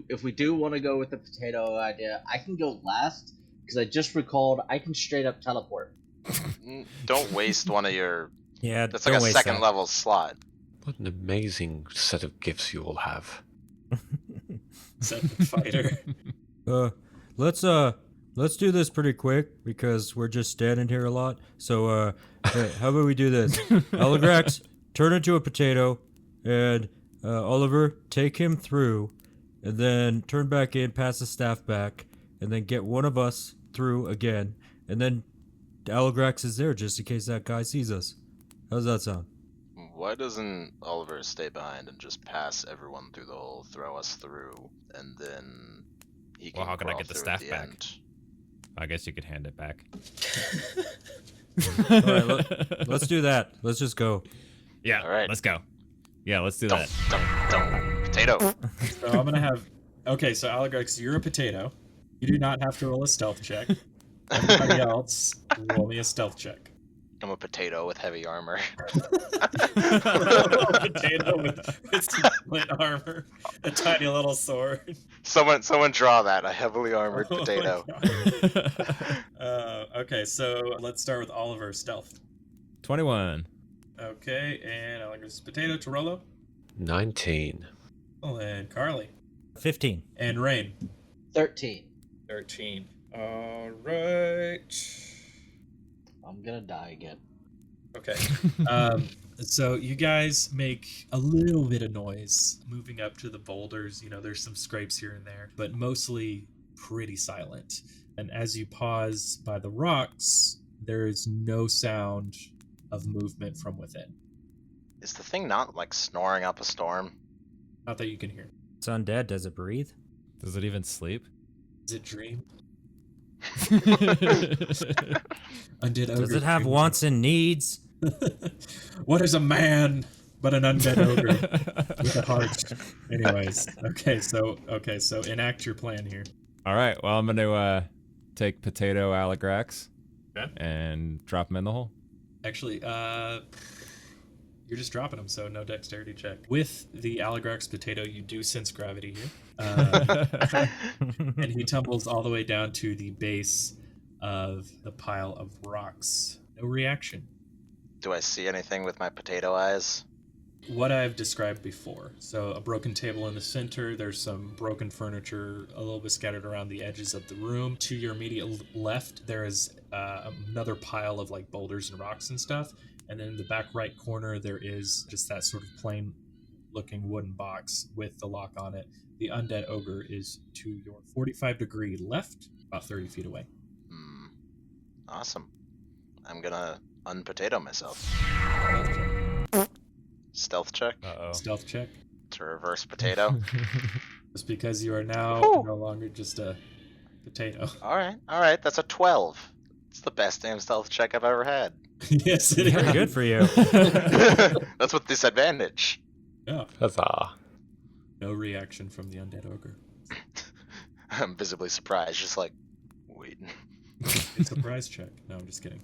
Speaker 7: if we do want to go with the potato idea, I can go last because I just recalled I can straight up teleport.
Speaker 5: Don't waste one of your.
Speaker 3: Yeah,
Speaker 5: That's like
Speaker 3: don't
Speaker 5: a
Speaker 3: waste
Speaker 5: second
Speaker 3: that.
Speaker 5: level slot.
Speaker 4: What an amazing set of gifts you all have.
Speaker 2: Except the fighter.
Speaker 3: Let's do this pretty quick because we're just standing here a lot. So, hey, how about we do this? Aligrax, turn into a potato, and Oliver, take him through, and then turn back in, pass the staff back, and then get one of us through again, and then Aligrax is there just in case that guy sees us. How's that sound?
Speaker 5: Why doesn't Oliver stay behind and just pass everyone through the hole, throw us through, and then he can
Speaker 1: Well, how can I
Speaker 5: crawl
Speaker 1: get the
Speaker 5: through
Speaker 1: staff
Speaker 5: at
Speaker 1: back?
Speaker 5: end?
Speaker 1: I guess you could hand it back.
Speaker 3: All right, let's do that. Let's just go.
Speaker 1: Yeah,
Speaker 5: All right.
Speaker 1: let's go. Yeah, let's do
Speaker 5: Don't,
Speaker 1: that.
Speaker 5: don't. Potato.
Speaker 2: So I'm gonna have. Okay, so Aligrax, you're a potato. You do not have to roll a stealth check. Everybody else, roll me a stealth check.
Speaker 5: I'm a potato with heavy armor.
Speaker 2: Potato with split armor, a tiny little sword.
Speaker 5: Someone draw that, a heavily armored
Speaker 2: Oh my
Speaker 5: potato.
Speaker 2: God. Okay, so let's start with Oliver stealth.
Speaker 1: 21.
Speaker 2: Okay, and Aligrax's potato. Turolo.
Speaker 4: 19.
Speaker 2: Oh, and Carley.
Speaker 6: 15.
Speaker 2: And Rain.
Speaker 7: 13.
Speaker 8: 13. All right.
Speaker 7: I'm gonna die again.
Speaker 2: Okay. So you guys make a little bit of noise moving up to the boulders. You know, there's some scrapes here and there, but mostly pretty silent. And as you pause by the rocks, there is no sound of movement from within.
Speaker 5: Is the thing not like snoring up a storm?
Speaker 2: Not that you can hear.
Speaker 6: It's undead. Does it breathe?
Speaker 1: Does it even sleep?
Speaker 2: Is it dream? Undead ogre.
Speaker 6: Does it have
Speaker 2: dreams.
Speaker 6: wants and needs?
Speaker 2: What is a man but an undead ogre with a heart? Anyways, okay, so enact your plan here.
Speaker 1: All right. Well, I'm going to take Potato Aligrax
Speaker 2: Okay.
Speaker 1: and drop him in the hole.
Speaker 2: Actually, you're just dropping them, so no dexterity check. With the Aligrax potato, you do sense gravity here. And he tumbles all the way down to the base of the pile of rocks. No reaction.
Speaker 5: Do I see anything with my potato eyes?
Speaker 2: What I've described before. So a broken table in the center, there's some broken furniture a little bit scattered around the edges of the room. To your immediate left, there is another pile of like boulders and rocks and stuff. And then in the back right corner, there is just that sort of plain looking wooden box with the lock on it. The undead ogre is to your 45-degree left, about 30 feet away.
Speaker 5: Awesome. I'm gonna unpotato myself. Stealth check
Speaker 1: Uh-oh.
Speaker 2: Stealth check.
Speaker 5: to reverse potato.
Speaker 2: Just because you are now
Speaker 5: Whew.
Speaker 2: no longer just a potato.
Speaker 5: All right. That's a 12. It's the best damn stealth check I've ever had.
Speaker 2: Yes, it
Speaker 6: Very
Speaker 2: is.
Speaker 6: good for you.
Speaker 5: That's with disadvantage.
Speaker 2: Yeah.
Speaker 4: Huzzah.
Speaker 2: No reaction from the undead ogre.
Speaker 5: I'm visibly surprised, just like waiting.
Speaker 2: It's a surprise check. No, I'm just kidding.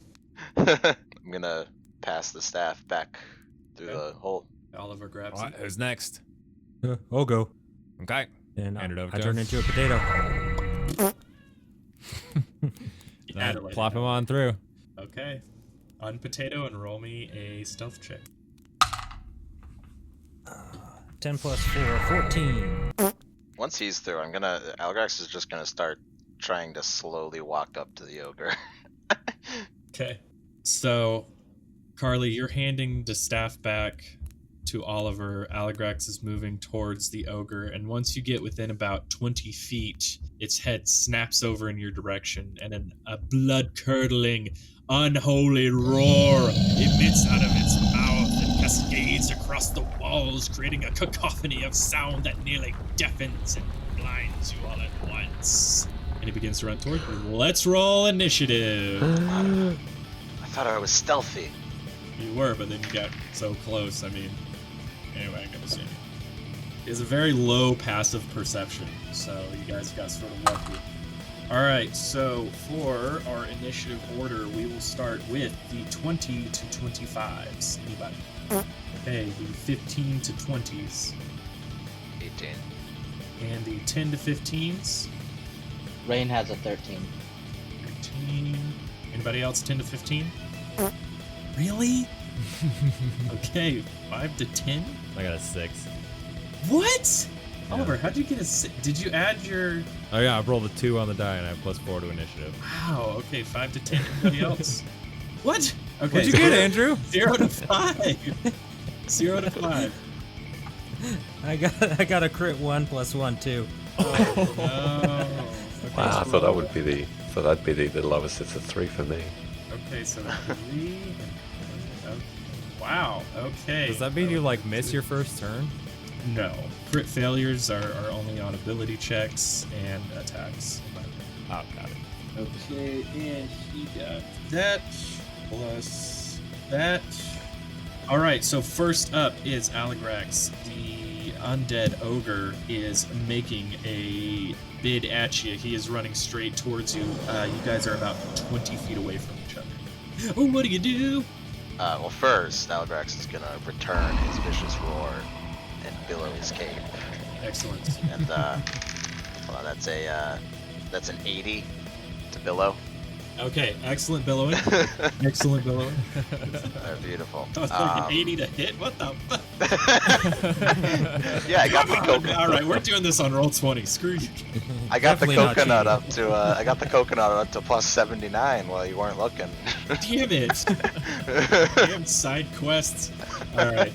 Speaker 5: I'm gonna pass the staff back through
Speaker 2: Okay.
Speaker 5: the hole.
Speaker 2: Oliver grabs
Speaker 1: All right,
Speaker 2: it.
Speaker 1: who's next?
Speaker 3: I'll go.
Speaker 1: Okay.
Speaker 3: And
Speaker 1: Hand it over
Speaker 3: I
Speaker 1: to
Speaker 3: turn
Speaker 1: him.
Speaker 3: into a potato.
Speaker 2: Adelaide.
Speaker 1: Plop him on through.
Speaker 2: Okay. Unpotato and roll me a stealth check.
Speaker 6: 10 plus 4, 14.
Speaker 5: Once he's through, Aligrax is just gonna start trying to slowly walk up to the ogre.
Speaker 2: Okay. So, Carley, you're handing the staff back to Oliver. Aligrax is moving towards the ogre, and once you get within about 20 feet, its head snaps over in your direction, and a blood-curdling, unholy roar emits out of its mouth and cascades across the walls, creating a cacophony of sound that nearly deafens and blinds you all at once. And it begins to run toward you. Let's roll initiative.
Speaker 5: I thought I was stealthy.
Speaker 2: You were, but then you got so close. I mean, anyway, I'm gonna say he has a very low passive perception, so you guys got sort of lucky. All right, so for our initiative order, we will start with the 20 to 25s. Anybody? Okay, the 15 to 20s
Speaker 5: 18.
Speaker 2: and the 10 to 15s.
Speaker 7: Rain has a 13.
Speaker 2: 13. Anybody else 10 to 15? Really? Okay, 5 to 10.
Speaker 1: I got a 6.
Speaker 2: What?
Speaker 1: Yeah.
Speaker 2: Oliver, how'd you get a 6? Did you add your...
Speaker 1: Oh yeah, I rolled a 2 on the die and I have +4 to initiative.
Speaker 2: Wow, okay, 5 to 10. Anybody else? What? Okay.
Speaker 1: What'd you get, Andrew?
Speaker 2: 0 to 5. 0 to 5.
Speaker 6: I got a crit 1 plus 1 too.
Speaker 2: Oh, no. Okay,
Speaker 4: Wow, I
Speaker 2: so
Speaker 4: thought
Speaker 2: roll-
Speaker 4: that'd be the lowest. It's a 3 for me.
Speaker 2: Okay, so 3. Okay. Wow, okay.
Speaker 1: Does that mean you like miss your first turn?
Speaker 2: No. Crit failures are only on ability checks and attacks.
Speaker 1: Oh, got it.
Speaker 2: Okay, and he got that plus that. All right, so first up is Aligrax. The the undead ogre is making a bid at you. He is running straight towards you. You guys are about 20 feet away from each other. Oh, what do you do?
Speaker 5: Well, first, Aligrax is gonna return his vicious roar and billow his cape.
Speaker 2: Excellent.
Speaker 5: And well, that's an 80 to billow.
Speaker 2: Okay, excellent billowing. Excellent billowing.
Speaker 5: Beautiful.
Speaker 2: I was like an 80 to hit. What the fuck?
Speaker 5: Yeah, I got the coconut.
Speaker 2: All right, we're doing this on roll 20. Screw you.
Speaker 5: I got the
Speaker 6: Definitely not
Speaker 5: coconut
Speaker 6: cheating.
Speaker 5: up to I got the coconut up to plus 79 while you weren't looking.
Speaker 2: Damn it. Damn side quests. All right.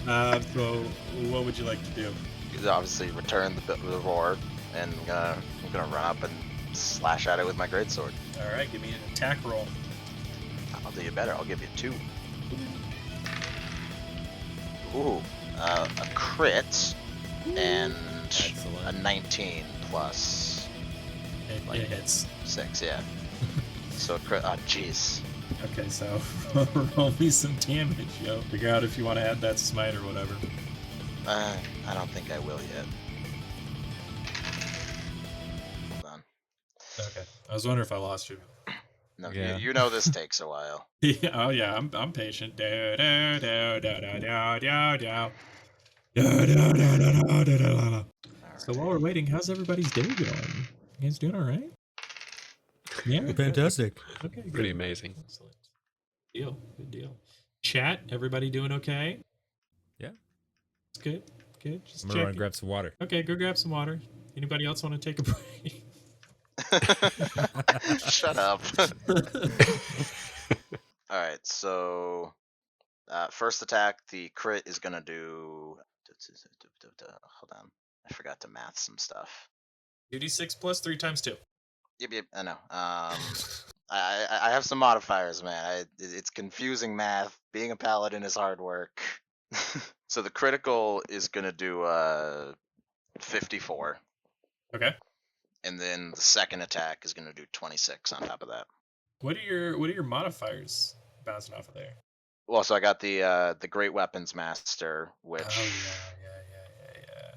Speaker 2: So what would you like to do?
Speaker 5: He's obviously returned the roar, and I'm gonna run up and slash at it with my greatsword.
Speaker 2: All right, give me an attack roll.
Speaker 5: I'll do you better. I'll give you 2. Ooh, a crit and
Speaker 1: Excellent.
Speaker 5: a 19 plus
Speaker 2: It hits.
Speaker 5: 6. Yeah. So a crit. Oh, jeez.
Speaker 2: Okay, so roll me some damage, yo. Figure out if you want to add that smite or whatever.
Speaker 5: I don't think I will yet. Hold on.
Speaker 2: Okay. I was wondering if I lost you.
Speaker 5: No,
Speaker 1: Yeah.
Speaker 5: you know this takes a while.
Speaker 2: Yeah, oh yeah, I'm patient. Do, do, do, do, do, do, do, do. Do, do, do, do, do, do, do. So while we're waiting, how's everybody's day going? You guys doing all right? Yeah.
Speaker 3: Fantastic.
Speaker 2: Okay. Good.
Speaker 4: Pretty amazing.
Speaker 2: Excellent. Deal. Good deal. Chat. Everybody doing okay?
Speaker 1: Yeah.
Speaker 2: It's good. Good. Just
Speaker 1: I'm gonna run
Speaker 2: checking.
Speaker 1: and grab some water.
Speaker 2: Okay, go grab some water. Anybody else want to take a break?
Speaker 5: Shut up. Alright, so first attack, the crit is gonna do. Hold on. I forgot to math some stuff.
Speaker 2: 2d6 plus 3 times 2.
Speaker 5: Yep, I know. I have some modifiers, man. It's confusing math. Being a paladin is hard work. So the critical is gonna do 54.
Speaker 2: Okay.
Speaker 5: And then the second attack is gonna do 26 on top of that.
Speaker 2: What are your modifiers bouncing off of there?
Speaker 5: Well, so I got the Great Weapons Master, which
Speaker 2: Yeah.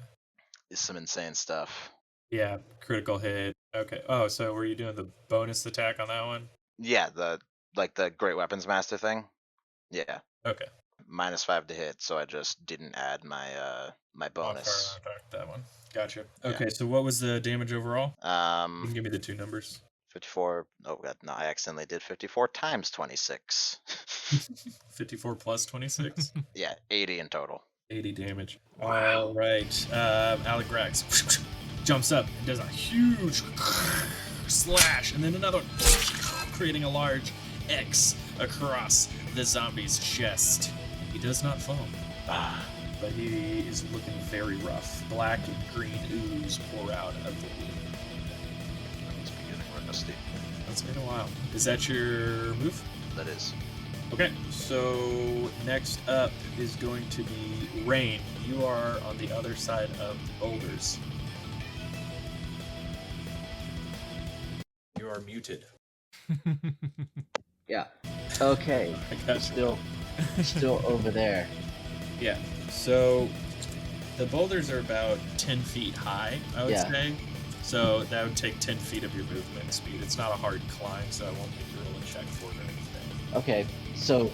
Speaker 5: is some insane stuff.
Speaker 2: Yeah, critical hit. Okay. Oh, so were you doing the bonus attack on that one?
Speaker 5: Yeah, the Great Weapons Master thing. Yeah,
Speaker 2: Okay.
Speaker 5: -5 to hit, so I just didn't add my my bonus.
Speaker 2: Modifier on that one. Gotcha.
Speaker 5: Yeah.
Speaker 2: Okay, so what was the damage overall? You can
Speaker 5: Um,
Speaker 2: give me the 2 numbers.
Speaker 5: 54. Oh god, no, I accidentally did 54 times 26.
Speaker 2: 54 plus 26.
Speaker 5: Yeah, 80 in total.
Speaker 2: 80 damage. All right. Aligrax jumps up and does a huge slash, and then another one, creating a large X across the zombie's chest. He does not fall, but he is looking very rough. Black and green ooze pour out of the wound.
Speaker 5: It's beginning rusty.
Speaker 2: That's been a while. Is that your move?
Speaker 5: That is.
Speaker 2: Okay, so next up is going to be Rain. You are on the other side of the boulders. You are muted.
Speaker 7: Yeah. Okay.
Speaker 2: I got you.
Speaker 7: Still over there.
Speaker 2: Yeah, so the boulders are about 10 feet high, I would
Speaker 7: Yeah.
Speaker 2: say. So that would take 10 feet of your movement speed. It's not a hard climb, so I won't make you roll a check for it or anything.
Speaker 7: Okay. So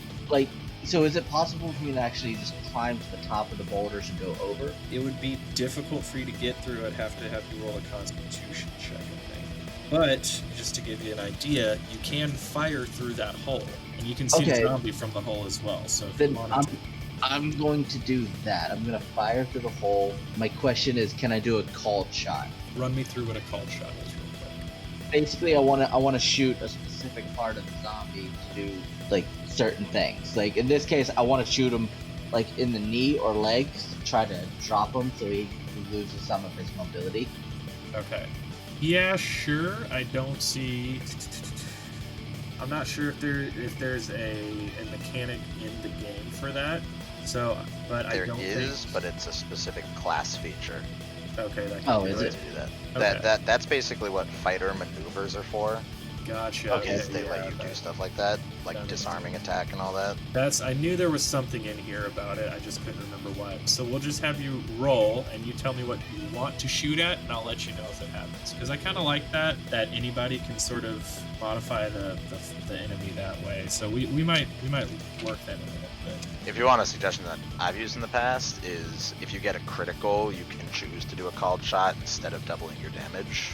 Speaker 7: is it possible for me to actually just climb to the top of the boulders and go over?
Speaker 2: It would be difficult for you to get through. I'd have to have you roll a constitution check, I think. But just to give you an idea, you can fire through that hole, and you can see
Speaker 7: Okay.
Speaker 2: the zombie from the hole as well. So if
Speaker 7: Then
Speaker 2: you wanted to,
Speaker 7: I'm going to do that. I'm going to fire through the hole. My question is, can I do a called shot?
Speaker 2: run me through what a called shot is real quick.
Speaker 7: Basically, I want to shoot a specific part of the zombie to do like certain things. Like in this case, I want to shoot him like in the knee or legs to try to drop him so he loses some of his mobility.
Speaker 2: Okay. Yeah, sure. I don't see. I'm not sure if there's a mechanic in the game for that. So, but I
Speaker 5: There
Speaker 2: don't
Speaker 5: is,
Speaker 2: think.
Speaker 5: but it's a specific class feature.
Speaker 2: Okay, that can
Speaker 7: Oh,
Speaker 2: do
Speaker 7: is
Speaker 5: To
Speaker 7: it?
Speaker 5: do that.
Speaker 2: Okay.
Speaker 5: That's basically what fighter maneuvers are for.
Speaker 2: Gotcha.
Speaker 5: Okay,
Speaker 2: Okay,
Speaker 5: they let you do stuff like that, like
Speaker 2: that makes
Speaker 5: disarming attack and all that.
Speaker 2: I knew there was something in here about it. I just couldn't remember what. So we'll just have you roll, and you tell me what you want to shoot at, and I'll let you know if it happens. Because I kind of like that anybody can sort of modify the enemy that way. So we might work that in a little bit.
Speaker 5: If you want a suggestion that I've used in the past is if you get a critical, you can choose to do a called shot instead of doubling your damage.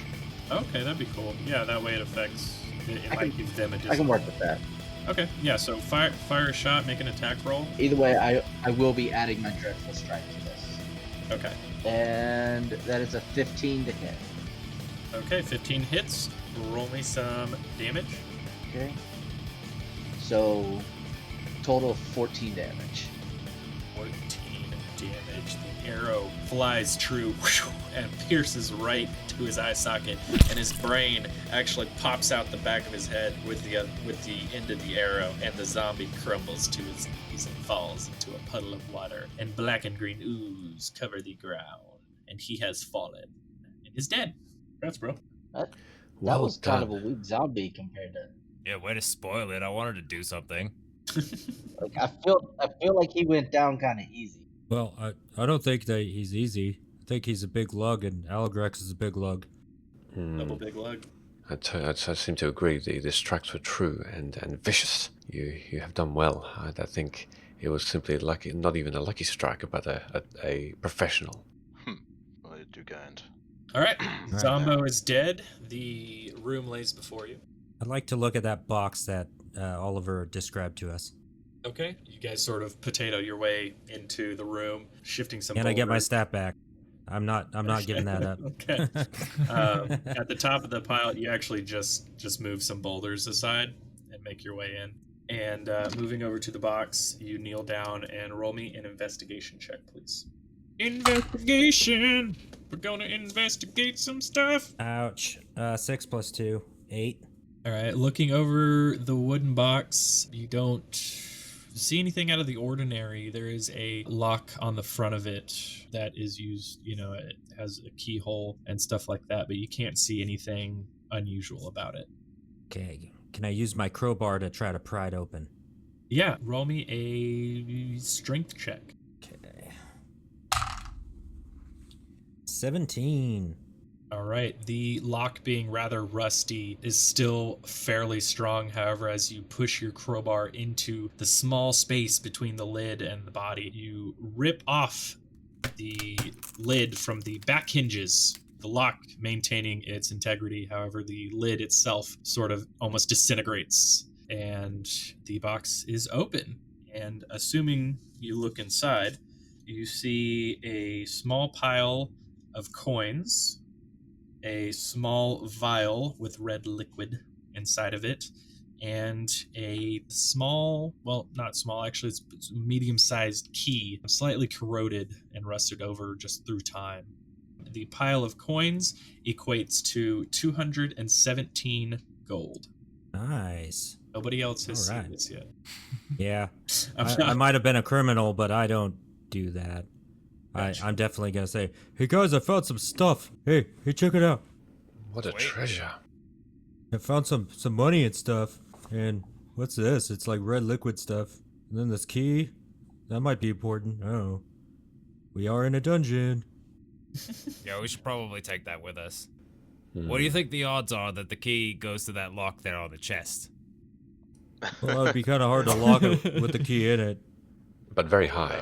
Speaker 2: Okay, that'd be cool. Yeah, that way it affects. It might give them a
Speaker 7: I can work with that.
Speaker 2: Okay, yeah. So fire a shot, make an attack roll.
Speaker 7: Either way, I will be adding my dreadful strike to this.
Speaker 2: Okay.
Speaker 7: And that is a 15 to hit.
Speaker 2: Okay, 15 hits. Roll me some damage.
Speaker 7: Okay. So total of 14 damage.
Speaker 2: 14 damage. The arrow flies true and pierces right to his eye socket, and his brain actually pops out the back of his head with the end of the arrow, and the zombie crumbles to his knees and falls into a puddle of water, and black and green ooze cover the ground, and he has fallen and is dead. Congrats, bro.
Speaker 7: That
Speaker 4: Well
Speaker 7: was kind of
Speaker 4: done.
Speaker 7: a weak zombie compared to.
Speaker 1: Yeah, way to spoil it. I wanted to do something.
Speaker 7: Like I feel like he went down kind of easy.
Speaker 3: Well, I don't think that he's easy. I think he's a big lug, and Aligrax is a big lug.
Speaker 2: Double big lug.
Speaker 4: I seem to agree. The strikes were true and vicious. You have done well. I think it was simply lucky, not even a lucky strike, but a professional.
Speaker 5: Well, you do kind.
Speaker 2: All right, Zombo is dead. The room lays before you.
Speaker 6: I'd like to look at that box that Oliver described to us.
Speaker 2: Okay, you guys sort of potato your way into the room, shifting some.
Speaker 6: Can I get my
Speaker 2: boulders.
Speaker 6: stat back? I'm not giving that up.
Speaker 2: Okay. At the top of the pile, you actually just move some boulders aside and make your way in. And moving over to the box, you kneel down and roll me an investigation check, please. Investigation. We're gonna investigate some stuff.
Speaker 6: Ouch. 6 + 2, 8.
Speaker 2: All right, looking over the wooden box, you don't see anything out of the ordinary. There is a lock on the front of it that is used, it has a keyhole and stuff like that, but you can't see anything unusual about it.
Speaker 6: Okay. Can I use my crowbar to try to pry it open?
Speaker 2: Yeah, roll me a strength check.
Speaker 6: Okay. 17.
Speaker 2: All right, the lock being rather rusty is still fairly strong. However, as you push your crowbar into the small space between the lid and the body, you rip off the lid from the back hinges, the lock maintaining its integrity. However, the lid itself sort of almost disintegrates, and the box is open. And assuming you look inside, you see a small pile of coins, a small vial with red liquid inside of it, and a small, well, not small, actually, it's a medium-sized key, slightly corroded and rusted over just through time. The pile of coins equates to 217 gold.
Speaker 6: Nice.
Speaker 2: Nobody else has
Speaker 6: All
Speaker 2: seen
Speaker 6: right.
Speaker 2: this yet.
Speaker 6: Yeah.
Speaker 2: I'm
Speaker 6: I
Speaker 2: not-
Speaker 6: might have been a criminal, but I don't do that. I'm definitely going to say, hey guys, I found some stuff. Hey, check it out.
Speaker 4: What a treasure!
Speaker 3: I found some money and stuff. And what's this? It's like red liquid stuff. And then this key. That might be important. Oh. We are in a dungeon.
Speaker 1: Yeah, we should probably take that with us. What do you think the odds are that the key goes to that lock there on the chest?
Speaker 3: Well, it would be kind of hard to lock it with the key in it.
Speaker 4: But very high.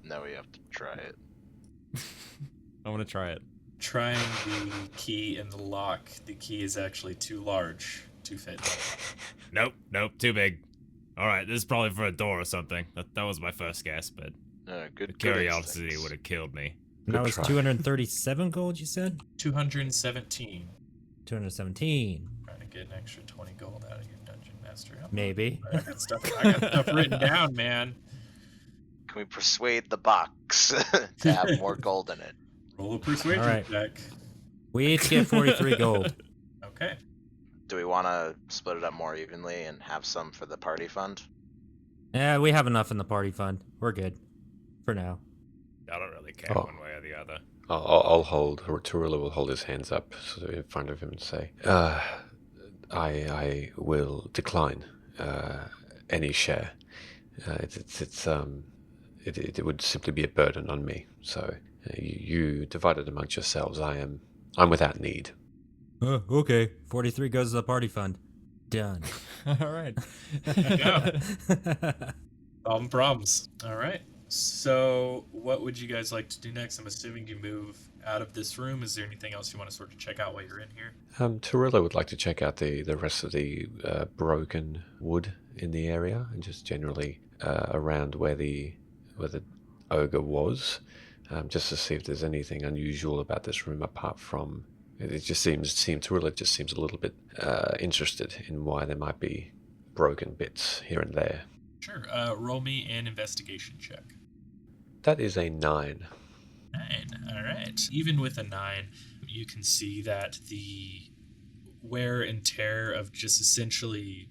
Speaker 5: Now we have to try it.
Speaker 1: I want to try it.
Speaker 2: Trying the key in the lock, the key is actually too large to fit.
Speaker 1: Nope, too big. All right, this is probably for a door or something. That was my first guess, but
Speaker 5: Good.
Speaker 1: the
Speaker 5: good
Speaker 1: curiosity
Speaker 5: instincts.
Speaker 1: would have killed me.
Speaker 6: That was
Speaker 4: try.
Speaker 6: 237 gold, you said?
Speaker 2: 217.
Speaker 6: 217.
Speaker 2: Trying to get an extra 20 gold out of your dungeon master.
Speaker 6: Maybe.
Speaker 2: I got stuff written down, man.
Speaker 5: Can we persuade the box to have more gold in it?
Speaker 2: Roll a persuasion
Speaker 6: All right.
Speaker 2: check.
Speaker 6: We each get 43 gold.
Speaker 2: Okay.
Speaker 5: Do we want to split it up more evenly and have some for the party fund?
Speaker 6: Yeah, we have enough in the party fund. We're good. For now.
Speaker 1: I don't really care
Speaker 4: Oh.
Speaker 1: one way or the other.
Speaker 4: I'll hold. Turolo will hold his hands up in front of him and say, I will decline any share. It would simply be a burden on me. So you divide it amongst yourselves. I'm without need.
Speaker 3: Okay. 43 goes to the party fund. Done.
Speaker 1: All right.
Speaker 2: Go. Problems. All right. So, what would you guys like to do next? I'm assuming you move out of this room. Is there anything else you want to sort of check out while you're in here?
Speaker 4: Turolo would like to check out the rest of the broken wood in the area, and just generally around where the ogre was, just to see if there's anything unusual about this room apart from it. Just Turolo just seems a little bit interested in why there might be broken bits here and there.
Speaker 2: Sure. Roll me an investigation check.
Speaker 4: That is a 9.
Speaker 2: 9. All right. Even with a 9, you can see that the wear and tear of just essentially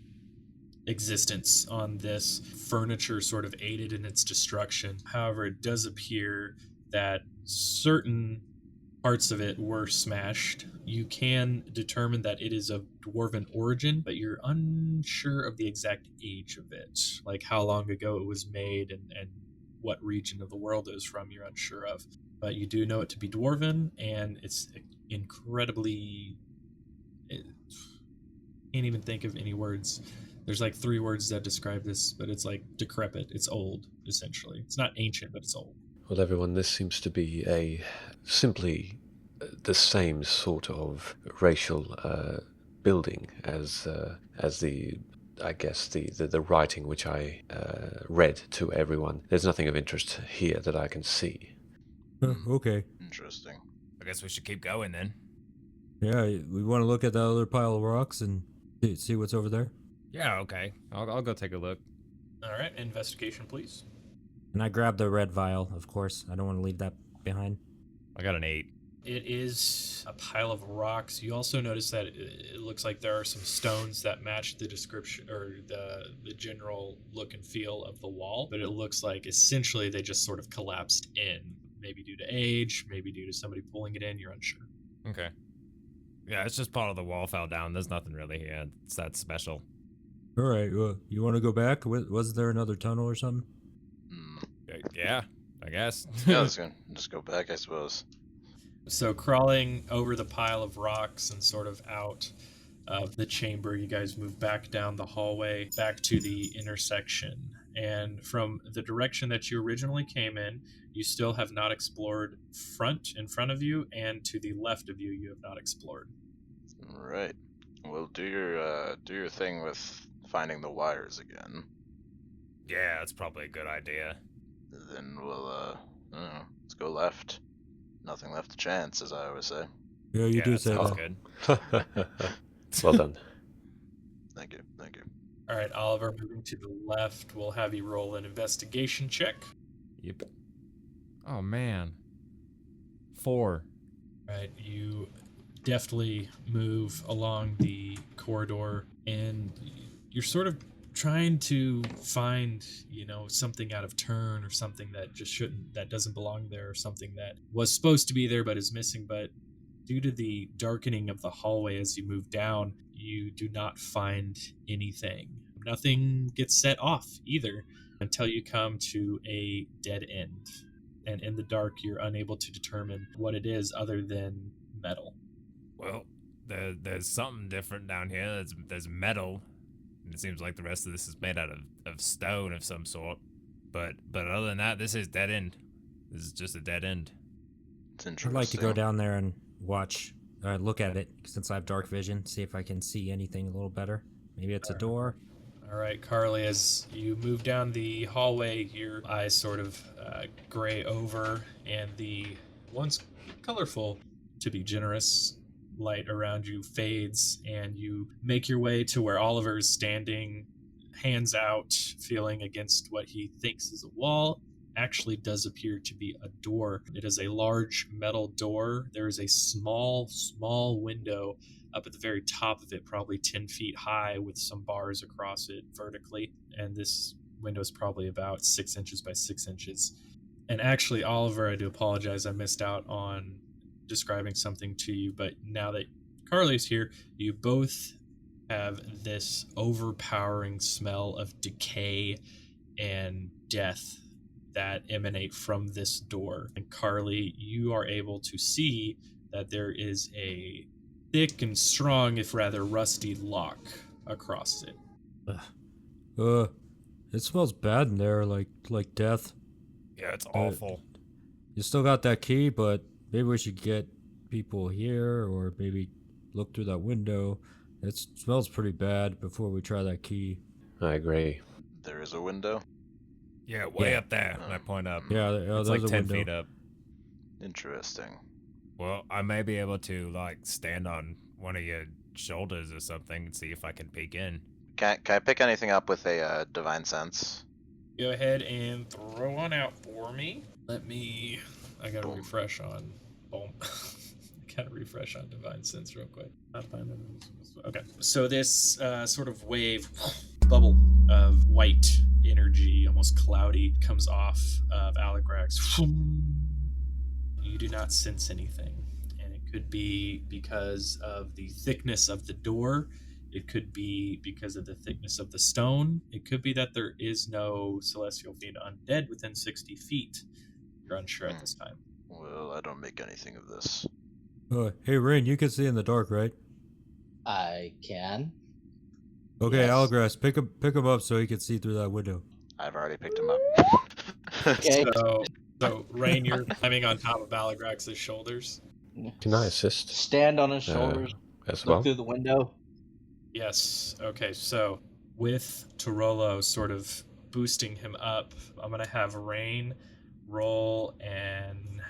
Speaker 2: existence on this furniture sort of aided in its destruction. However, it does appear that certain parts of it were smashed. You can determine that it is of dwarven origin, but you're unsure of the exact age of it, like how long ago it was made and what region of the world it was from. You're unsure of, but you do know it to be dwarven, and it's incredibly, can't even think of any words. There's like 3 words that describe this, but it's like decrepit. It's old, essentially. It's not ancient, but it's old.
Speaker 4: Well, everyone, this seems to be simply the same sort of racial building as the writing which I read to everyone. There's nothing of interest here that I can see.
Speaker 3: Okay.
Speaker 5: Interesting.
Speaker 1: I guess we should keep going then.
Speaker 3: Yeah, we want to look at that other pile of rocks and see what's over there.
Speaker 1: Yeah, okay. I'll go take a look.
Speaker 2: All right, investigation, please.
Speaker 6: And I grabbed the red vial, of course. I don't want to leave that behind.
Speaker 1: I got an 8.
Speaker 2: It is a pile of rocks. You also notice that it looks like there are some stones that match the description or the general look and feel of the wall, but it looks like essentially they just sort of collapsed in, maybe due to age, maybe due to somebody pulling it in. You're unsure.
Speaker 1: Okay. Yeah, it's just part of the wall fell down. There's nothing really here. It's that special.
Speaker 3: All right. Well, you want to go back? Was there another tunnel or something?
Speaker 1: Yeah, I guess.
Speaker 5: Yeah, let's just go back, I suppose.
Speaker 2: So crawling over the pile of rocks and sort of out of the chamber, you guys move back down the hallway, back to the intersection. And from the direction that you originally came in, you still have not explored in front of you, and to the left of you have not explored.
Speaker 5: All right. Well, do your thing with finding the wires again.
Speaker 1: Yeah, that's probably a good idea.
Speaker 5: Then we'll, I don't know, let's go left. Nothing left to chance, as I always say.
Speaker 3: Yeah, you do
Speaker 1: that
Speaker 3: say
Speaker 1: sounds
Speaker 3: that.
Speaker 1: good.
Speaker 4: Well done.
Speaker 5: Thank you.
Speaker 2: All right, Oliver, moving to the left, we'll have you roll an investigation check.
Speaker 1: Yep. Oh, man. 4.
Speaker 2: All right, you deftly move along the corridor, and you're sort of trying to find, something out of turn or something that that doesn't belong there, or something that was supposed to be there but is missing. But due to the darkening of the hallway as you move down, you do not find anything. Nothing gets set off either until you come to a dead end. And in the dark, you're unable to determine what it is other than metal.
Speaker 1: Well, there's something different down here. There's metal. And it seems like the rest of this is made out of stone of some sort. But other than that, this is dead end. This is just a dead end.
Speaker 5: It's interesting.
Speaker 6: I'd like to go down there and look at it, since I have dark vision, see if I can see anything a little better. Maybe it's a door.
Speaker 2: All right, Carley, as you move down the hallway, your eyes sort of gray over, and the once colorful, to be generous, light around you fades, and you make your way to where Oliver is standing, hands out, feeling against what he thinks is a wall. Actually does appear to be a door. It is a large metal door. There is a small window up at the very top of it, probably 10 feet high, with some bars across it vertically. And this window is probably about 6 inches by 6 inches. And actually, Oliver, I do apologize. I missed out on describing something to you, but now that Carley's here, you both have this overpowering smell of decay and death that emanate from this door. And Carley, you are able to see that there is a thick and strong, if rather rusty, lock across it.
Speaker 3: It smells bad in there, like death.
Speaker 1: Yeah, it's awful.
Speaker 3: You still got that key, but maybe we should get people here, or maybe look through that window. It smells pretty bad before we try that key.
Speaker 4: I agree.
Speaker 5: There is a window.
Speaker 1: Yeah, way up there. I point up.
Speaker 3: Yeah,
Speaker 1: It's
Speaker 3: there's
Speaker 1: like
Speaker 3: a
Speaker 1: 10
Speaker 3: window.
Speaker 1: feet up.
Speaker 5: Interesting.
Speaker 1: Well, I may be able to, like, stand on one of your shoulders or something and see if I can peek in.
Speaker 5: Can I pick anything up with a divine sense?
Speaker 2: Go ahead and throw one out for me. I gotta
Speaker 5: Boom.
Speaker 2: refresh on, boom. Gotta refresh on Divine Sense real quick. Okay, so this sort of wave, bubble of white energy, almost cloudy, comes off of Aligrax. You do not sense anything, and it could be because of the thickness of the door. It could be because of the thickness of the stone. It could be that there is no celestial fiend undead within 60 feet. You're unsure at this time.
Speaker 5: Well, I don't make anything of this.
Speaker 3: Hey, Rain, you can see in the dark, right?
Speaker 7: I can.
Speaker 3: Okay,
Speaker 7: Yes.
Speaker 3: Aligrax, pick him up so he can see through that window.
Speaker 5: I've already picked him up.
Speaker 7: Okay.
Speaker 2: So Rain, you're climbing on top of Aligrax's shoulders.
Speaker 4: Can I assist
Speaker 7: Stand on his shoulders.
Speaker 4: as
Speaker 7: Look
Speaker 4: well?
Speaker 7: through the window.
Speaker 2: Yes. Okay, so with Turolo sort of boosting him up, I'm going to have Rain roll an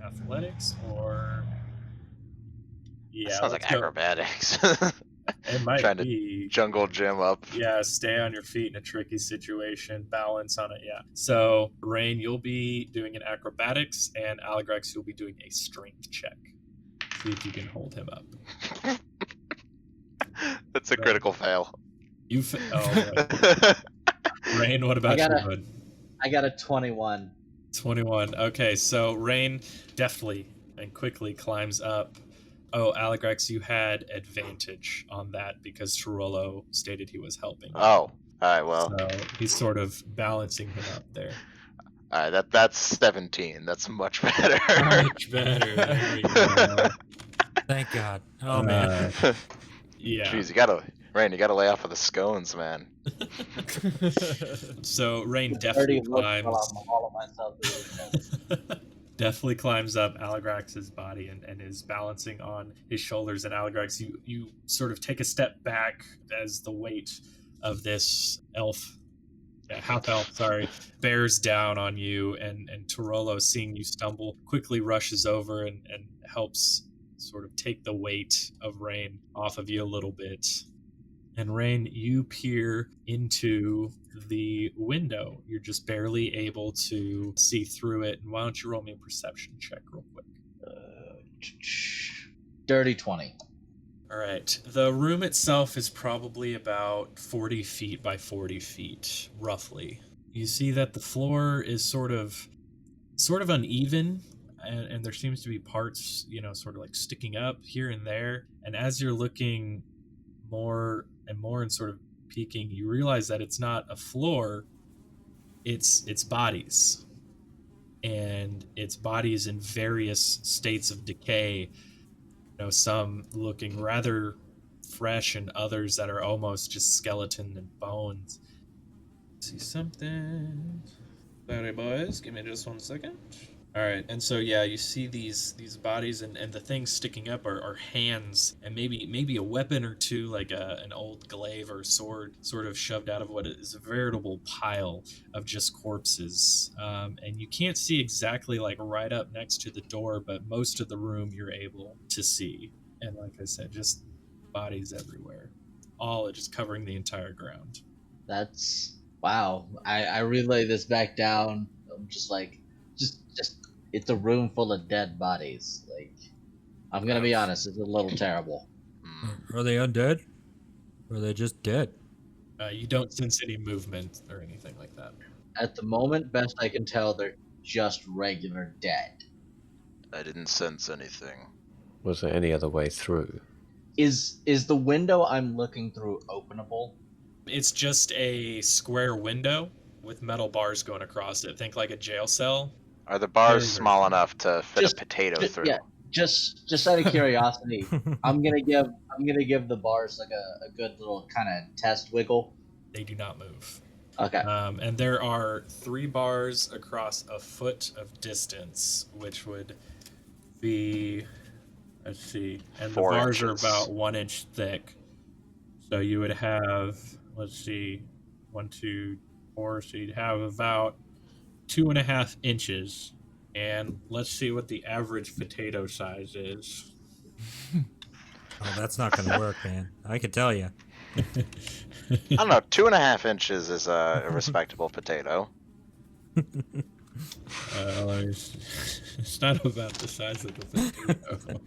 Speaker 2: athletics or... Yeah,
Speaker 5: Sounds like
Speaker 2: let's go.
Speaker 5: acrobatics.
Speaker 2: It might
Speaker 5: Trying to
Speaker 2: be.
Speaker 5: jungle gym up.
Speaker 2: Yeah, stay on your feet in a tricky situation, balance on it, yeah. So, Rain, you'll be doing an acrobatics, and Aligrax, you'll be doing a strength check. See if you can hold him up.
Speaker 5: That's a critical fail.
Speaker 2: Right. Rain, what about you, bud?
Speaker 7: I got a 21.
Speaker 2: 21. Okay, so Rain deftly and quickly climbs up. Oh, Aligrax, you had advantage on that because Turolo stated he was helping.
Speaker 5: Oh, alright, well.
Speaker 2: So he's sort of balancing him up there.
Speaker 5: Alright, that's 17. That's much better.
Speaker 2: Much better. There we go.
Speaker 6: Thank God. Oh man.
Speaker 2: Yeah.
Speaker 5: Jeez, Rain, you gotta lay off of the scones, man.
Speaker 2: So Rain
Speaker 7: Dirty
Speaker 2: definitely
Speaker 7: look
Speaker 2: climbs.
Speaker 7: while I'm hauling myself through the window.
Speaker 2: Definitely climbs up Aligrax's body and is balancing on his shoulders. And Aligrax, you sort of take a step back as the weight of this half elf, bears down on you. And Turolo, seeing you stumble, quickly rushes over and helps sort of take the weight of Rain off of you a little bit. And Rain, you peer into the window. You're just barely able to see through it. And why don't you roll me a perception check real quick?
Speaker 7: Dirty 20.
Speaker 2: All right. The room itself is probably about 40 feet by 40 feet, roughly. You see that the floor is sort of uneven, and there seems to be parts, sort of like sticking up here and there. And as you're looking more and more and sort of peeking, you realize that it's not a floor, it's bodies. And it's bodies in various states of decay. Some looking rather fresh and others that are almost just skeleton and bones. See something. Sorry, boys. Give me just 1 second. All right, and so you see these bodies, and the things sticking up are hands and maybe a weapon or two, like an old glaive or sword, sort of shoved out of what is a veritable pile of just corpses. And you can't see exactly like right up next to the door, but most of the room you're able to see. And like I said, just bodies everywhere, all just covering the entire ground.
Speaker 7: That's wow. I relay this back down. I'm just like, just it's a room full of dead bodies. Like, I'm gonna be honest, it's a little terrible.
Speaker 3: Are they undead? Or are they just dead?
Speaker 2: You don't sense any movement or anything like that.
Speaker 7: At the moment, best I can tell, they're just regular dead.
Speaker 5: I didn't sense anything.
Speaker 4: Was there any other way through?
Speaker 7: Is the window I'm looking through openable?
Speaker 2: It's just a square window with metal bars going across it. Think like a jail cell.
Speaker 5: Are the bars
Speaker 2: Very, very
Speaker 5: small
Speaker 2: small.
Speaker 5: enough to fit a potato through?
Speaker 7: Yeah, just out of curiosity, I'm gonna give the bars like a good little kind of test wiggle.
Speaker 2: They do not move.
Speaker 7: Okay.
Speaker 2: And there are 3 bars across a foot of distance, which would be, let's see, and
Speaker 5: 4
Speaker 2: the bars are
Speaker 5: inches.
Speaker 2: about 1 inch thick. So you would have, let's see, 1, 2, 4. So you'd have about 2.5 inches. And let's see what the average potato size is.
Speaker 6: Oh, that's not gonna work, man. I can tell you.
Speaker 5: I don't know. 2.5 inches is a respectable potato.
Speaker 2: It's not about the size of the potato.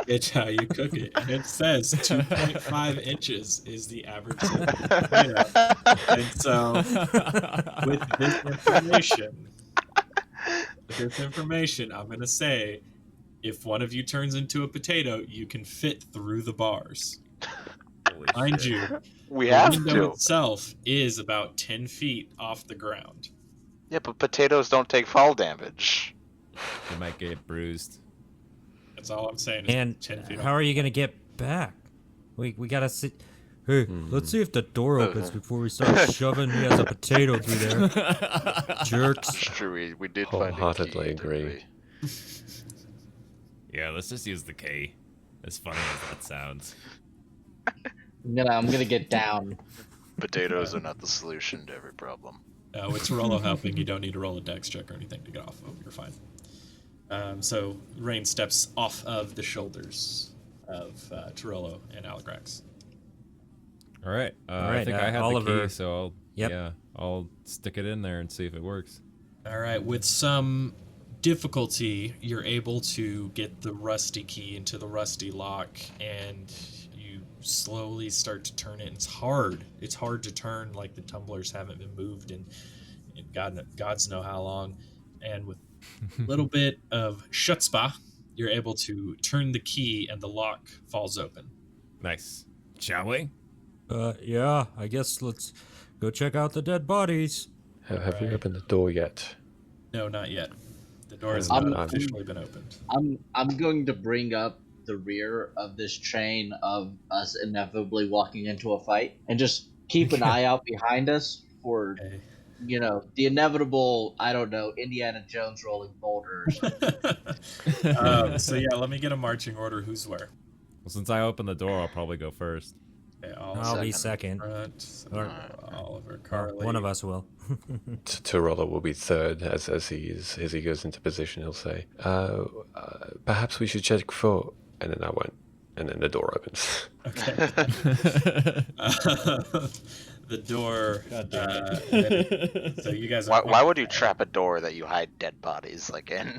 Speaker 2: It's how you cook it. And it says 2.5 inches is the average size of the potato. And so, with this information, I'm going to say, if one of you turns into a potato, you can fit through the bars. Mind you,
Speaker 5: We
Speaker 2: the
Speaker 5: have
Speaker 2: window
Speaker 5: to.
Speaker 2: itself is about 10 feet off the ground.
Speaker 5: Yeah, but potatoes don't take fall damage.
Speaker 1: You might get bruised.
Speaker 2: That's all I'm saying. Is
Speaker 6: And
Speaker 2: 10 feet
Speaker 6: how
Speaker 2: off.
Speaker 6: are you gonna get back? We gotta see. Hey, let's see if the door opens before we start shoving me as a potato through there. Jerks.
Speaker 5: It's true. We did find a key.
Speaker 4: Wholeheartedly
Speaker 5: didn't
Speaker 4: agree.
Speaker 5: we?
Speaker 1: Yeah, let's just use the key. As funny as that sounds.
Speaker 7: I'm gonna get down.
Speaker 5: Potatoes are not the solution to every problem.
Speaker 2: With Turolo helping, you don't need to roll a dex check or anything to get off of. You're fine. So Rain steps off of the shoulders of Turolo and Aligrax.
Speaker 1: All right.
Speaker 6: All
Speaker 1: I
Speaker 6: right,
Speaker 1: think I have the
Speaker 6: Oliver.
Speaker 1: key, so
Speaker 6: Yep.
Speaker 1: I'll stick it in there and see if it works.
Speaker 2: All right. With some difficulty, you're able to get the rusty key into the rusty lock, and you slowly start to turn it. It's hard. It's hard to turn, like the tumblers haven't been moved in God's know how long. And with a little bit of chutzpah, you're able to turn the key, and the lock falls open.
Speaker 1: Nice. Shall we?
Speaker 3: Yeah, I guess let's go check out the dead bodies.
Speaker 4: Have we
Speaker 2: Right.
Speaker 4: opened the door yet?
Speaker 2: No, not yet. The door has
Speaker 7: I'm-
Speaker 2: not officially been opened.
Speaker 7: I'm going to bring up the rear of this train of us inevitably walking into a fight, and just keep an eye out behind us for,
Speaker 2: Okay.
Speaker 7: the inevitable, I don't know, Indiana Jones rolling boulders.
Speaker 2: So yeah, let me get a marching order. Who's where?
Speaker 1: Well, since I opened the door, I'll probably go first.
Speaker 2: Okay,
Speaker 6: I'll be second.
Speaker 2: Front,
Speaker 6: Or-
Speaker 2: Oliver, Carley.
Speaker 6: One of us will.
Speaker 4: Turolo will be third as he goes into position. He'll say, "Perhaps we should check for," and then I went, and then the door opens.
Speaker 2: Okay. The door. So you guys.
Speaker 5: Why would you trap a door that you hide dead bodies like in?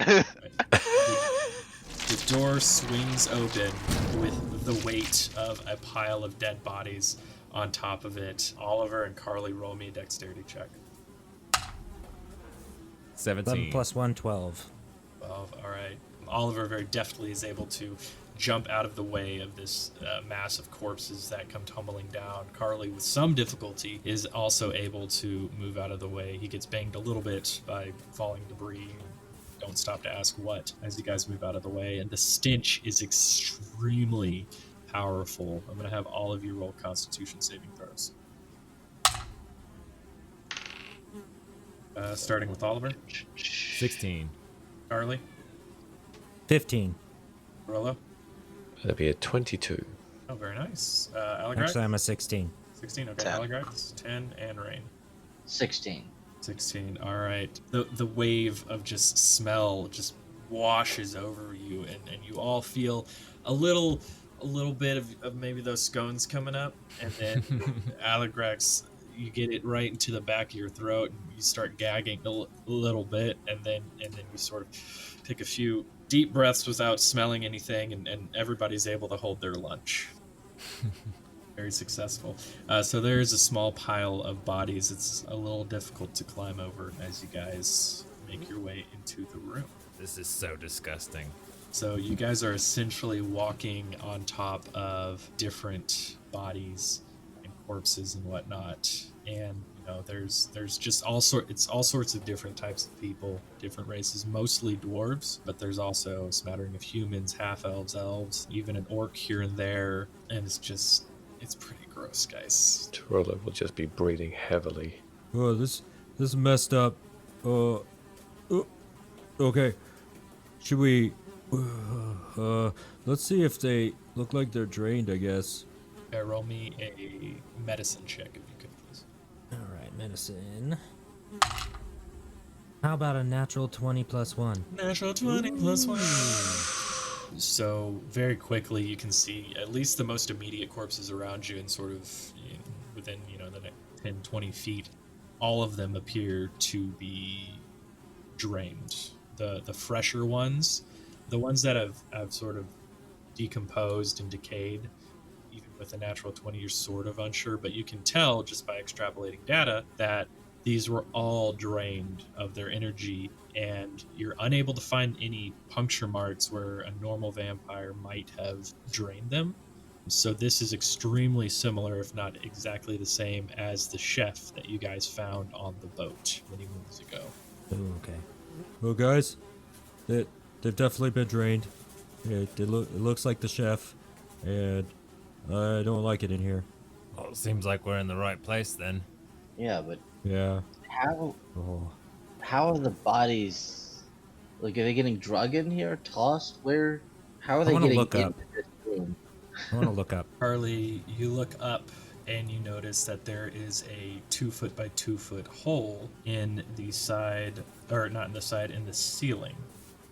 Speaker 2: The door swings open with the weight of a pile of dead bodies on top of it. Oliver and Carley, roll me a dexterity check.
Speaker 1: 17.
Speaker 6: 11 plus 1, 12.
Speaker 2: 12. All right. Oliver very deftly is able to jump out of the way of this mass of corpses that come tumbling down. Carley, with some difficulty, is also able to move out of the way. He gets banged a little bit by falling debris. Don't stop to ask what as you guys move out of the way. And the stench is extremely powerful. I'm going to have all of you roll Constitution saving throws. Starting with Oliver.
Speaker 1: 16.
Speaker 2: Carley.
Speaker 6: 15.
Speaker 2: Rollo.
Speaker 4: That'd be a 22.
Speaker 2: Oh, very nice. Aligrax.
Speaker 6: Actually, I'm a 16.
Speaker 2: 16. Okay.
Speaker 5: 10.
Speaker 2: Aligrax. 10 and Rain.
Speaker 7: 16.
Speaker 2: 16. All right. The wave of just smell just washes over you, and you all feel a little bit of maybe those scones coming up, and then Aligrax, you get it right into the back of your throat, and you start gagging a little bit, and then you sort of take a few deep breaths without smelling anything, and everybody's able to hold their lunch. Very successful. So there's a small pile of bodies. It's a little difficult to climb over as you guys make your way into the room.
Speaker 1: This is so disgusting.
Speaker 2: So you guys are essentially walking on top of different bodies and corpses and whatnot, and there's just all sorts of different types of people, different races, mostly dwarves, but there's also a smattering of humans, half elves, elves, even an orc here and there, and it's pretty gross, guys.
Speaker 4: Turolo will just be breathing heavily.
Speaker 3: Oh, this is messed up. Okay. Should we? Let's see if they look like they're drained. I guess.
Speaker 2: Roll me a medicine check if you could, please.
Speaker 6: All right, medicine. How about a natural 20 plus 1?
Speaker 2: Natural 20 plus 1. So very quickly you can see at least the most immediate corpses around you, and sort of within the next 10, 20 feet, all of them appear to be drained. The fresher ones, the ones that have sort of decomposed and decayed, even with a natural 20, you're sort of unsure, but you can tell just by extrapolating data that these were all drained of their energy, and you're unable to find any puncture marks where a normal vampire might have drained them. So this is extremely similar, if not exactly the same, as the chef that you guys found on the boat many moons ago.
Speaker 6: Ooh, okay.
Speaker 3: Well, guys, they've definitely been drained. It looks like the chef, and I don't like it in here.
Speaker 1: Well, it seems like we're in the right place then.
Speaker 7: Yeah, but
Speaker 3: Yeah.
Speaker 7: how
Speaker 3: Oh.
Speaker 7: how are the bodies? Like, are they getting drug in here, tossed? Where? How are they
Speaker 6: wanna
Speaker 7: getting
Speaker 6: look
Speaker 7: into
Speaker 6: up.
Speaker 7: this room?
Speaker 6: I want to look up.
Speaker 2: Carley, you look up and you notice that there is a 2 foot by 2 foot hole in the side, or not in the side, in the ceiling.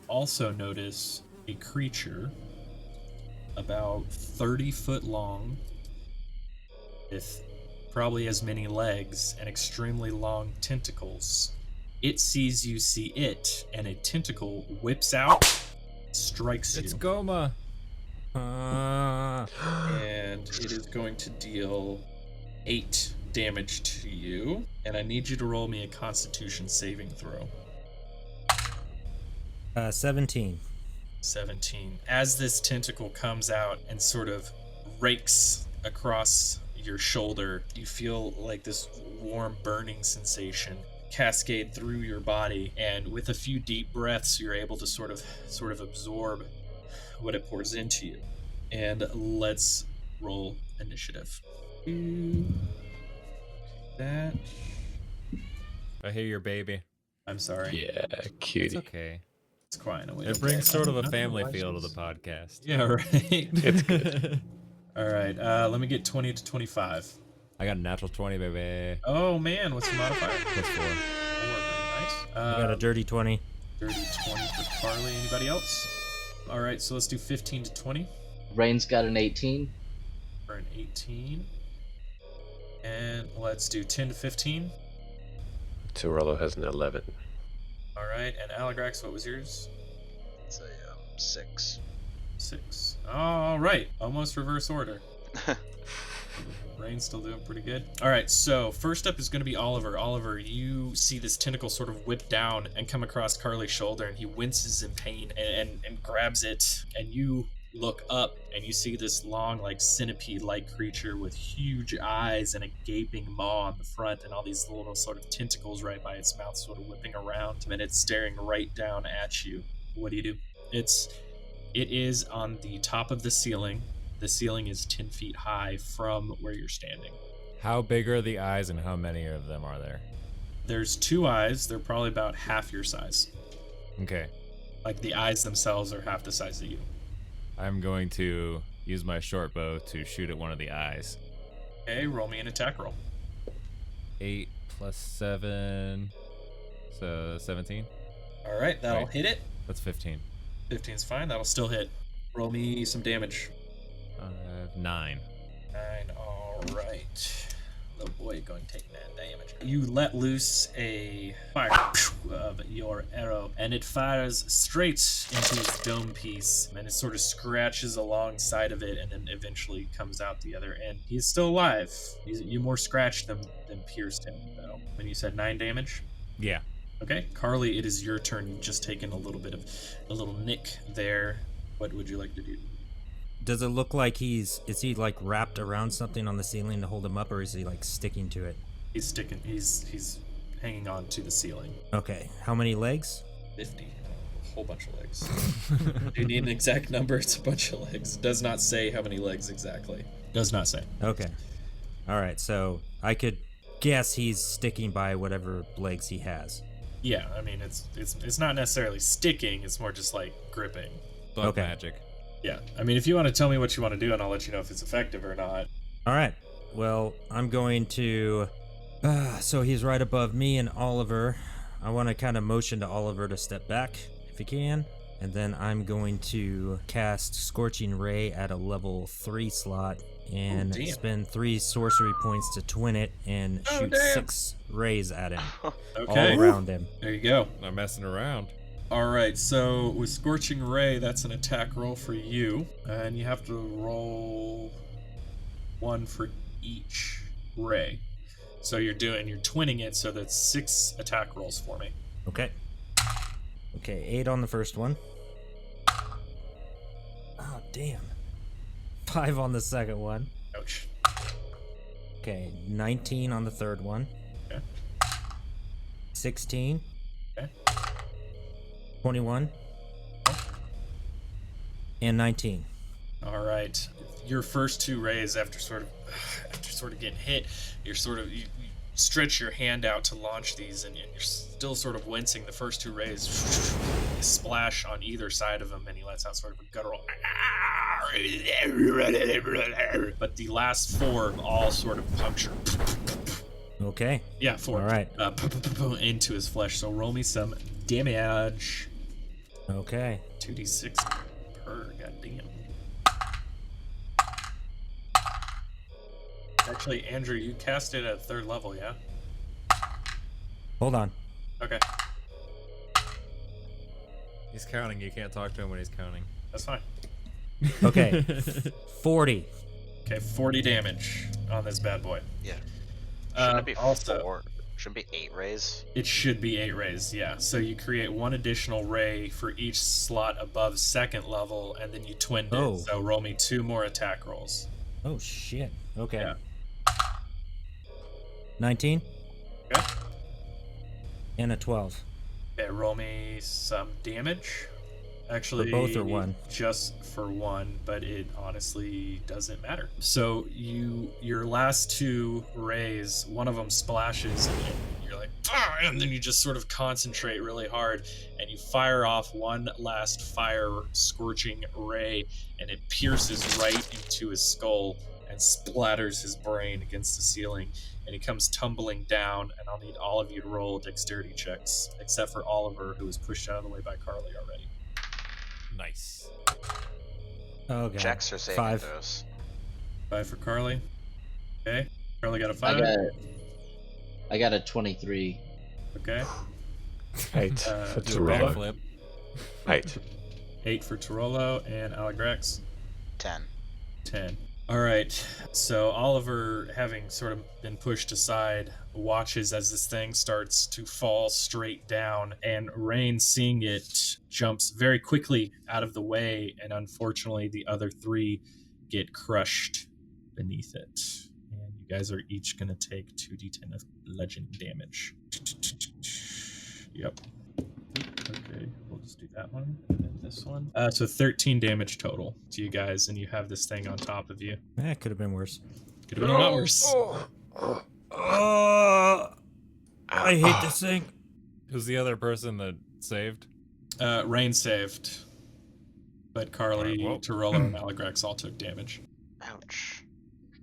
Speaker 2: Also notice a creature about 30 foot long with probably as many legs and extremely long tentacles. It sees you see it, and a tentacle whips out, strikes
Speaker 1: It's
Speaker 2: you.
Speaker 1: Goma.
Speaker 8: And it is going to deal 8 damage to you.
Speaker 2: And I need you to roll me a Constitution saving throw.
Speaker 6: 17.
Speaker 2: 17. As this tentacle comes out and sort of rakes across your shoulder, you feel like this warm burning sensation cascade through your body, and with a few deep breaths you're able to sort of absorb what it pours into you. And let's roll initiative.
Speaker 8: That.
Speaker 1: I hear your baby.
Speaker 2: I'm sorry.
Speaker 4: Yeah, cutie.
Speaker 1: It's okay.
Speaker 2: It's crying away.
Speaker 1: It brings sort of a family feel to the podcast.
Speaker 2: Yeah, right.
Speaker 4: It's good.
Speaker 2: All right, let me get 20 to 25.
Speaker 1: I got a natural 20, baby.
Speaker 2: Oh man, what's the modifier?
Speaker 1: Plus 4.
Speaker 2: 4, very nice.
Speaker 6: I got a dirty 20.
Speaker 2: Dirty 20 for Carley. Anybody else? All right, so let's do 15 to 20
Speaker 7: Rain's got an 18.
Speaker 2: for an 18. And let's do 10 to 15.
Speaker 4: Turolo has an 11.
Speaker 2: All right, and Aligrax, what was yours?
Speaker 5: It's a 6.
Speaker 2: 6. All right, almost reverse order. Rain's still doing pretty good. All right, so first up is going to be Oliver. Oliver, you see this tentacle sort of whip down and come across Carly's shoulder, and he winces in pain and grabs it. And you look up and you see this long, like centipede-like creature with huge eyes and a gaping maw on the front, and all these little sort of tentacles right by its mouth, sort of whipping around, and it's staring right down at you. What do? It is on the top of the ceiling. The ceiling is 10 feet high from where you're standing.
Speaker 1: How big are the eyes and how many of them are there?
Speaker 2: There's 2 eyes. They're probably about half your size.
Speaker 1: Okay.
Speaker 2: Like the eyes themselves are half the size of you.
Speaker 1: I'm going to use my short bow to shoot at one of the eyes.
Speaker 2: Okay, roll me an attack roll.
Speaker 1: 8 plus 7. So 17.
Speaker 2: All right, that'll
Speaker 1: Right.
Speaker 2: hit it.
Speaker 1: That's 15.
Speaker 2: 15's fine. That'll still hit. Roll me some damage.
Speaker 1: 9.
Speaker 2: 9. All right. Little boy going to take 9 damage. You let loose a fire of your arrow, and it fires straight into his dome piece, and it sort of scratches alongside of it, and then eventually comes out the other end. He's still alive. You more scratched than pierced him, though. When you said 9 damage?
Speaker 1: Yeah.
Speaker 2: Okay, Carley, it is your turn. You've just taken a little nick there. What would you like to do?
Speaker 6: Does it look like is he like wrapped around something on the ceiling to hold him up, or is he like sticking to it?
Speaker 2: He's sticking. He's hanging on to the ceiling.
Speaker 6: Okay, how many legs?
Speaker 2: 50. A whole bunch of legs. Do you need an exact number? It's a bunch of legs. Does not say how many legs exactly. Does not say.
Speaker 6: Okay. All right, so I could guess he's sticking by whatever legs he has.
Speaker 2: Yeah, I mean it's not necessarily sticking. It's more just like gripping.
Speaker 1: Bug
Speaker 6: Okay.
Speaker 1: magic.
Speaker 2: Yeah, I mean if you want to tell me what you want to do, and I'll let you know if it's effective or not.
Speaker 6: All right. Well, I'm going to. So he's right above me and Oliver. I want to kind of motion to Oliver to step back if he can. And then I'm going to cast Scorching Ray at a level 3 slot and
Speaker 2: damn.
Speaker 6: spend 3 sorcery points to twin it and shoot
Speaker 5: damn.
Speaker 6: 6 rays at him.
Speaker 2: Okay,
Speaker 6: All around him.
Speaker 2: there you go.
Speaker 1: Not messing around.
Speaker 2: All right, so with Scorching Ray, that's an attack roll for you, and you have to roll 1 for each ray. So you're twinning it, so that's 6 attack rolls for me.
Speaker 6: Okay. Okay, 8 on the first one. Oh, damn. 5 on the second one.
Speaker 2: Ouch.
Speaker 6: Okay, 19 on the third one.
Speaker 2: Okay.
Speaker 6: 16.
Speaker 2: Okay.
Speaker 6: 21. And 19.
Speaker 2: All right. Your first 2 rays, after sort of getting hit, you stretch your hand out to launch these, and you're still sort of wincing. The first 2 rays splash on either side of him, and he lets out sort of a guttural. But the last 4 all sort of puncture.
Speaker 6: Okay.
Speaker 2: Yeah, 4.
Speaker 6: All right.
Speaker 2: Into his flesh. So roll me some damage.
Speaker 6: Okay.
Speaker 2: 2d6 per. Goddamn. Actually, Andrew, you cast it at 3rd level, yeah?
Speaker 6: Hold on.
Speaker 2: Okay,
Speaker 1: He's counting. You can't talk to him when he's counting.
Speaker 2: that's fine.
Speaker 6: Okay. 40.
Speaker 2: Okay, 40 damage on this bad boy.
Speaker 5: Yeah. Shouldn't it be
Speaker 2: also,
Speaker 5: 4? Shouldn't it be 8 rays?
Speaker 2: it should be 8 rays, yeah. So you create 1 additional ray for each slot above 2nd level, and then you twinned
Speaker 6: Oh.
Speaker 2: it. So roll me 2 more attack rolls.
Speaker 6: Oh, shit. Okay.
Speaker 2: Yeah.
Speaker 6: 19.
Speaker 2: Okay.
Speaker 6: And a 12.
Speaker 2: Okay, roll me some damage. Actually,
Speaker 6: For both or one?
Speaker 2: Just for 1, but it honestly doesn't matter. So your last 2 rays, one of them splashes, and you're like, "Ah!" And then you just sort of concentrate really hard, and you fire off one last fire scorching ray, and it pierces right into his skull and splatters his brain against the ceiling, and he comes tumbling down, and I'll need all of you to roll dexterity checks, except for Oliver, who was pushed out of the way by Carley already.
Speaker 1: Nice.
Speaker 6: Oh, God.
Speaker 5: Checks or saving
Speaker 6: 5.
Speaker 5: throws?
Speaker 2: 5 for Carley. Okay. Carley got a 5.
Speaker 7: I got a 23.
Speaker 2: Okay.
Speaker 4: 8 for
Speaker 2: do a
Speaker 4: Turolo.
Speaker 1: Backflip.
Speaker 4: 8.
Speaker 2: 8 for Turolo, and Aligrax
Speaker 5: 10.
Speaker 2: 10. All right. So Oliver, having sort of been pushed aside, watches as this thing starts to fall straight down, and Rain, seeing it, jumps very quickly out of the way, and unfortunately the other 3 get crushed beneath it. And you guys are each going to take 2d10 of legend damage. Yep. Okay, we'll just do that one and then this one. So 13 damage total to you guys, and you have this thing on top of you.
Speaker 6: That could have been worse.
Speaker 2: Could have been a lot worse.
Speaker 6: I hate this thing.
Speaker 1: Who's the other person that saved?
Speaker 2: Rain saved, but Carley,
Speaker 1: Alright, well.
Speaker 2: Turolo, and Aligrax all took damage.
Speaker 5: Ouch.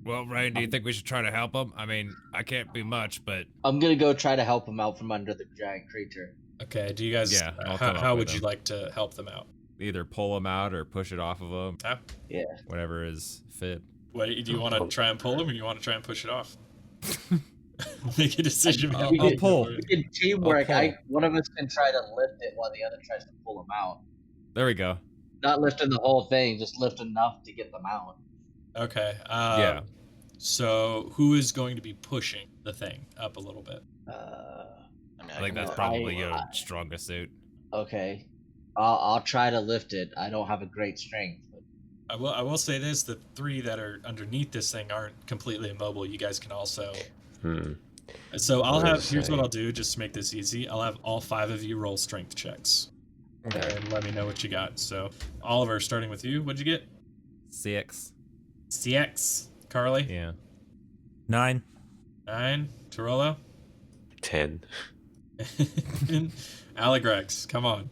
Speaker 1: Well, Ryan, do you think we should try to help him? I mean, I can't be much, but
Speaker 7: I'm gonna go try to help him out from under the giant creature.
Speaker 2: Okay, do you guys?
Speaker 1: Yeah, I'll come up
Speaker 2: how
Speaker 1: with
Speaker 2: would you
Speaker 1: them.
Speaker 2: like to help them out?
Speaker 1: either pull him out or push it off of him.
Speaker 2: Huh?
Speaker 7: Yeah.
Speaker 1: Whatever is fit.
Speaker 2: What do you want to try and pull him, or you want to try and push it off? Make a decision.
Speaker 6: I'll pull.
Speaker 7: We can teamwork.
Speaker 6: I'll pull.
Speaker 7: One of us can try to lift it while the other tries to pull him out.
Speaker 1: There we go.
Speaker 7: Not lifting the whole thing, just lift enough to get them out.
Speaker 2: Okay.
Speaker 1: Yeah.
Speaker 2: So who is going to be pushing the thing up a little bit?
Speaker 5: I mean,
Speaker 1: I think
Speaker 5: can
Speaker 1: that's
Speaker 5: do that.
Speaker 1: probably your strongest suit.
Speaker 7: Okay. I'll try to lift it. I don't have a great strength. But...
Speaker 2: I will say this: the 3 that are underneath this thing aren't completely immobile. You guys can also. So here's what I'll do, just to make this easy. I'll have all 5 of you roll strength checks.
Speaker 1: Okay.
Speaker 2: And let me know what you got. So, Oliver, starting with you, what'd you get?
Speaker 1: 6.
Speaker 2: CX. Carly?
Speaker 1: Yeah.
Speaker 6: 9.
Speaker 2: 9. Turolo?
Speaker 4: 10.
Speaker 2: Aligrax, come on.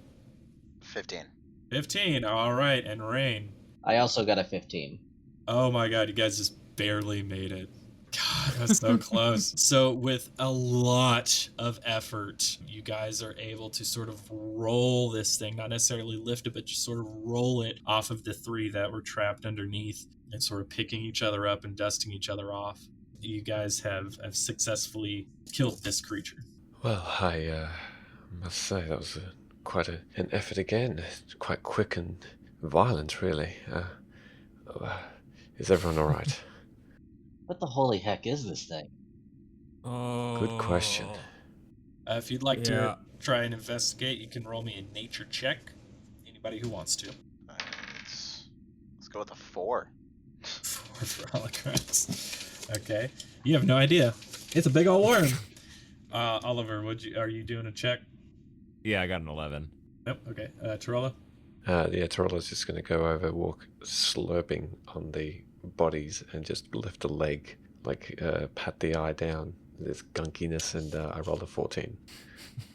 Speaker 5: 15.
Speaker 2: 15. All right. And Rain?
Speaker 7: I also got a 15.
Speaker 2: Oh my god, you guys just barely made it. God, that's so close. So with a lot of effort, you guys are able to sort of roll this thing, not necessarily lift it, but just sort of roll it off of the 3 that were trapped underneath and sort of picking each other up and dusting each other off. You guys have successfully killed this creature.
Speaker 4: Well, I must say that was quite an effort again. Quite quick and violent, really. Is everyone all right?
Speaker 7: What the holy heck is this thing?
Speaker 3: Oh.
Speaker 4: Good question.
Speaker 2: If you'd like to try and investigate, you can roll me a nature check. Anybody who wants to.
Speaker 5: Let's go with a 4.
Speaker 2: 4 for Aligrax. Okay. You have no idea. It's a big old worm. Oliver, are you doing a check?
Speaker 1: Yeah, I got an 11.
Speaker 2: Yep. Okay. Turolo?
Speaker 4: Yeah, Turolo's just going to go over, walk slurping on the bodies and just lift a leg, pat the eye down. There's gunkiness, and I rolled a 14.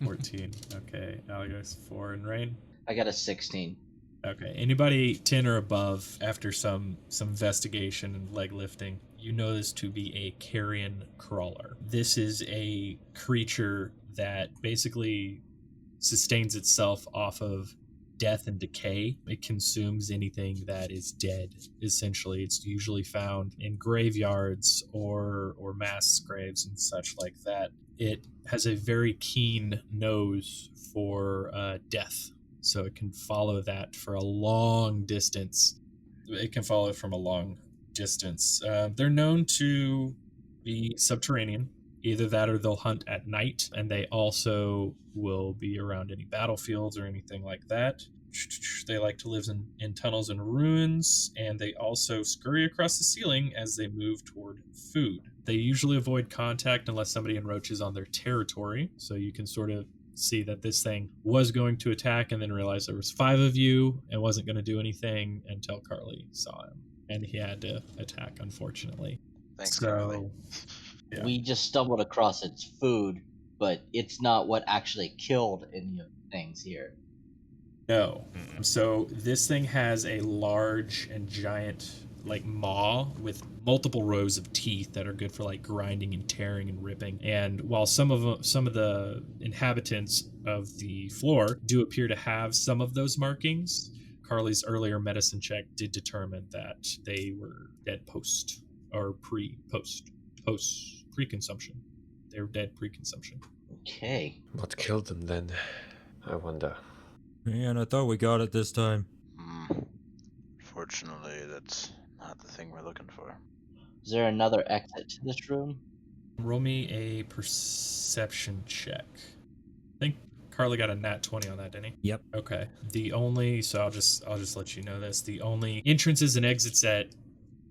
Speaker 2: 14. Okay. Aligrax 4 and Rain?
Speaker 7: I got a 16.
Speaker 2: Okay. Anybody 10 or above, after some investigation and leg lifting, you know this to be a carrion crawler. This is a creature that basically sustains itself off of death and decay. It consumes anything that is dead. Essentially, it's usually found in graveyards or mass graves and such like that. It has a very keen nose for death, so it can follow that for a long distance. It can follow it from a long distance. They're known to be subterranean. Either that or they'll hunt at night, and they also will be around any battlefields or anything like that. They like to live in tunnels and ruins, and they also scurry across the ceiling as they move toward food. They usually avoid contact unless somebody encroaches on their territory, so you can sort of see that this thing was going to attack and then realize there was 5 of you and wasn't going to do anything until Carley saw him, and he had to attack, unfortunately.
Speaker 5: Thanks, Carley.
Speaker 2: Yeah.
Speaker 7: We just stumbled across its food, but it's not what actually killed any of the things here.
Speaker 2: No. So this thing has a large and giant maw with multiple rows of teeth that are good for grinding and tearing and ripping. And while some of the inhabitants of the floor do appear to have some of those markings, Carly's earlier medicine check did determine that they were dead post pre-consumption. They were dead pre-consumption.
Speaker 7: Okay.
Speaker 4: What killed them then? I wonder.
Speaker 3: Man, I thought we got it this time.
Speaker 5: Fortunately, that's not the thing we're looking for.
Speaker 7: Is there another exit to this room?
Speaker 2: Roll me a perception check. I think Carly got a nat 20 on that, didn't he?
Speaker 6: Yep.
Speaker 2: Okay. So I'll just let you know this. The only entrances and exits that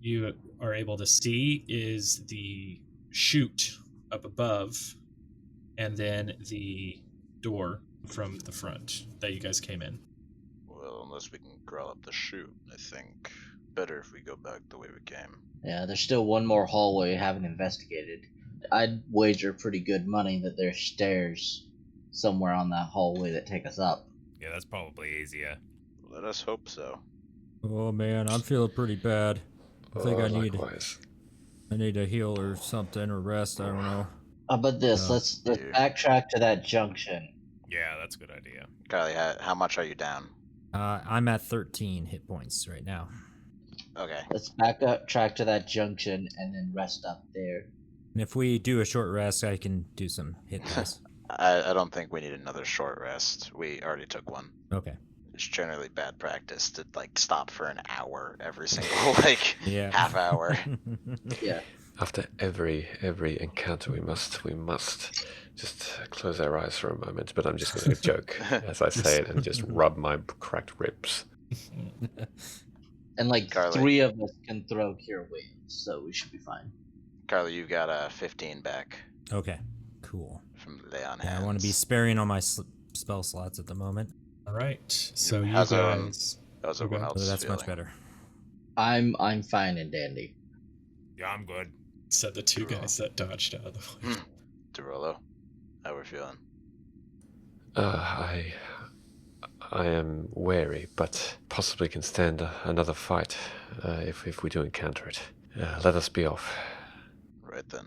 Speaker 2: you are able to see is the chute up above, and then the door from the front that you guys came in.
Speaker 5: Well, unless we can crawl up the chute, I think better if we go back the way we came.
Speaker 7: Yeah, there's still one more hallway we haven't investigated. I'd wager pretty good money that there's stairs somewhere on that hallway that take us up.
Speaker 1: Yeah, that's probably easier.
Speaker 5: Let us hope so.
Speaker 3: Oh man, I'm feeling pretty bad. I think I need a heal or something or rest. I don't know.
Speaker 7: How about this? Let's backtrack to that junction.
Speaker 1: Yeah, that's a good idea.
Speaker 5: Carly, how much are you down?
Speaker 6: I'm at 13 hit points right now.
Speaker 5: Okay.
Speaker 7: Let's backtrack to that junction and then rest up there.
Speaker 6: And if we do a short rest, I can do some hit dice.
Speaker 5: I don't think we need another short rest. We already took one.
Speaker 6: Okay.
Speaker 5: It's generally bad practice to stop for an hour every single half hour.
Speaker 7: Yeah.
Speaker 4: After every encounter, we must just close our eyes for a moment. But I'm just going to joke as I say it and just rub my cracked ribs.
Speaker 7: And like
Speaker 5: Carley.
Speaker 7: 3 of us can throw cure wounds, so we should be fine.
Speaker 5: Carly, you've got a 15 back
Speaker 6: Okay, cool.
Speaker 5: from lay on
Speaker 6: Yeah,
Speaker 5: hands.
Speaker 6: I want to be sparing on my spell slots at the moment.
Speaker 2: All right. So you
Speaker 5: How's,
Speaker 2: guys.
Speaker 5: How's
Speaker 2: Okay.
Speaker 5: everyone else
Speaker 6: So that's
Speaker 5: feeling?
Speaker 6: much better.
Speaker 7: I'm fine and dandy.
Speaker 1: Yeah, I'm good.
Speaker 2: Said the 2 guys that dodged out of the way.
Speaker 5: Turolo, how we feeling?
Speaker 4: I am wary, but possibly can stand another fight if we do encounter it. Let us be off.
Speaker 5: Right then.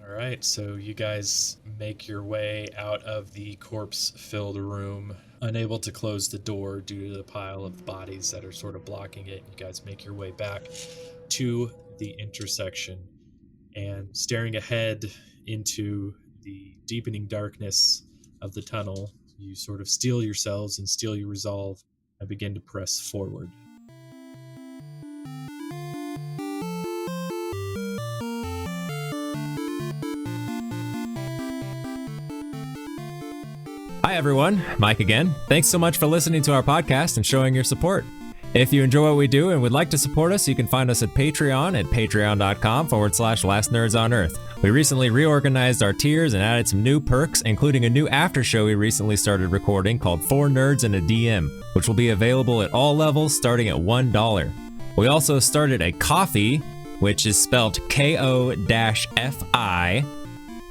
Speaker 2: All right, so you guys make your way out of the corpse-filled room, unable to close the door due to the pile of bodies that are sort of blocking it. You guys make your way back to the intersection, and staring ahead into the deepening darkness of the tunnel, you sort of steel yourselves and steel your resolve and begin to press forward.
Speaker 1: Hi everyone, Mike again. Thanks so much for listening to our podcast and showing your support. If you enjoy what we do and would like to support us, you can find us at Patreon at patreon.com/lastnerdsonearth. We recently reorganized our tiers and added some new perks, including a new after show we recently started recording called 4 Nerds and a DM, which will be available at all levels starting at $1. We also started a coffee, which is spelled KO-FI,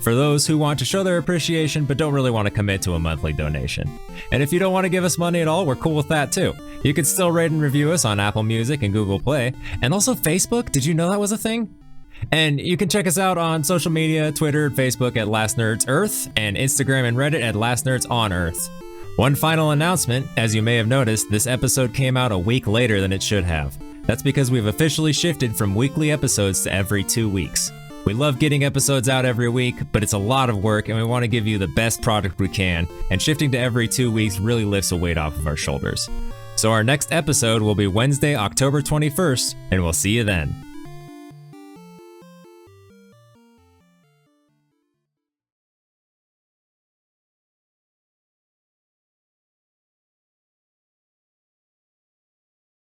Speaker 1: for those who want to show their appreciation but don't really want to commit to a monthly donation. And if you don't want to give us money at all, we're cool with that too. You can still rate and review us on Apple Music and Google Play, and also Facebook. Did you know that was a thing? And you can check us out on social media, Twitter and Facebook at Last Nerds Earth, and Instagram and Reddit at Last Nerds on Earth. One final announcement, as you may have noticed, this episode came out a week later than it should have. That's because we've officially shifted from weekly episodes to every 2 weeks. We love getting episodes out every week, but it's a lot of work and we want to give you the best product we can, and shifting to every 2 weeks really lifts a weight off of our shoulders. So our next episode will be Wednesday, October 21st, and we'll see you then.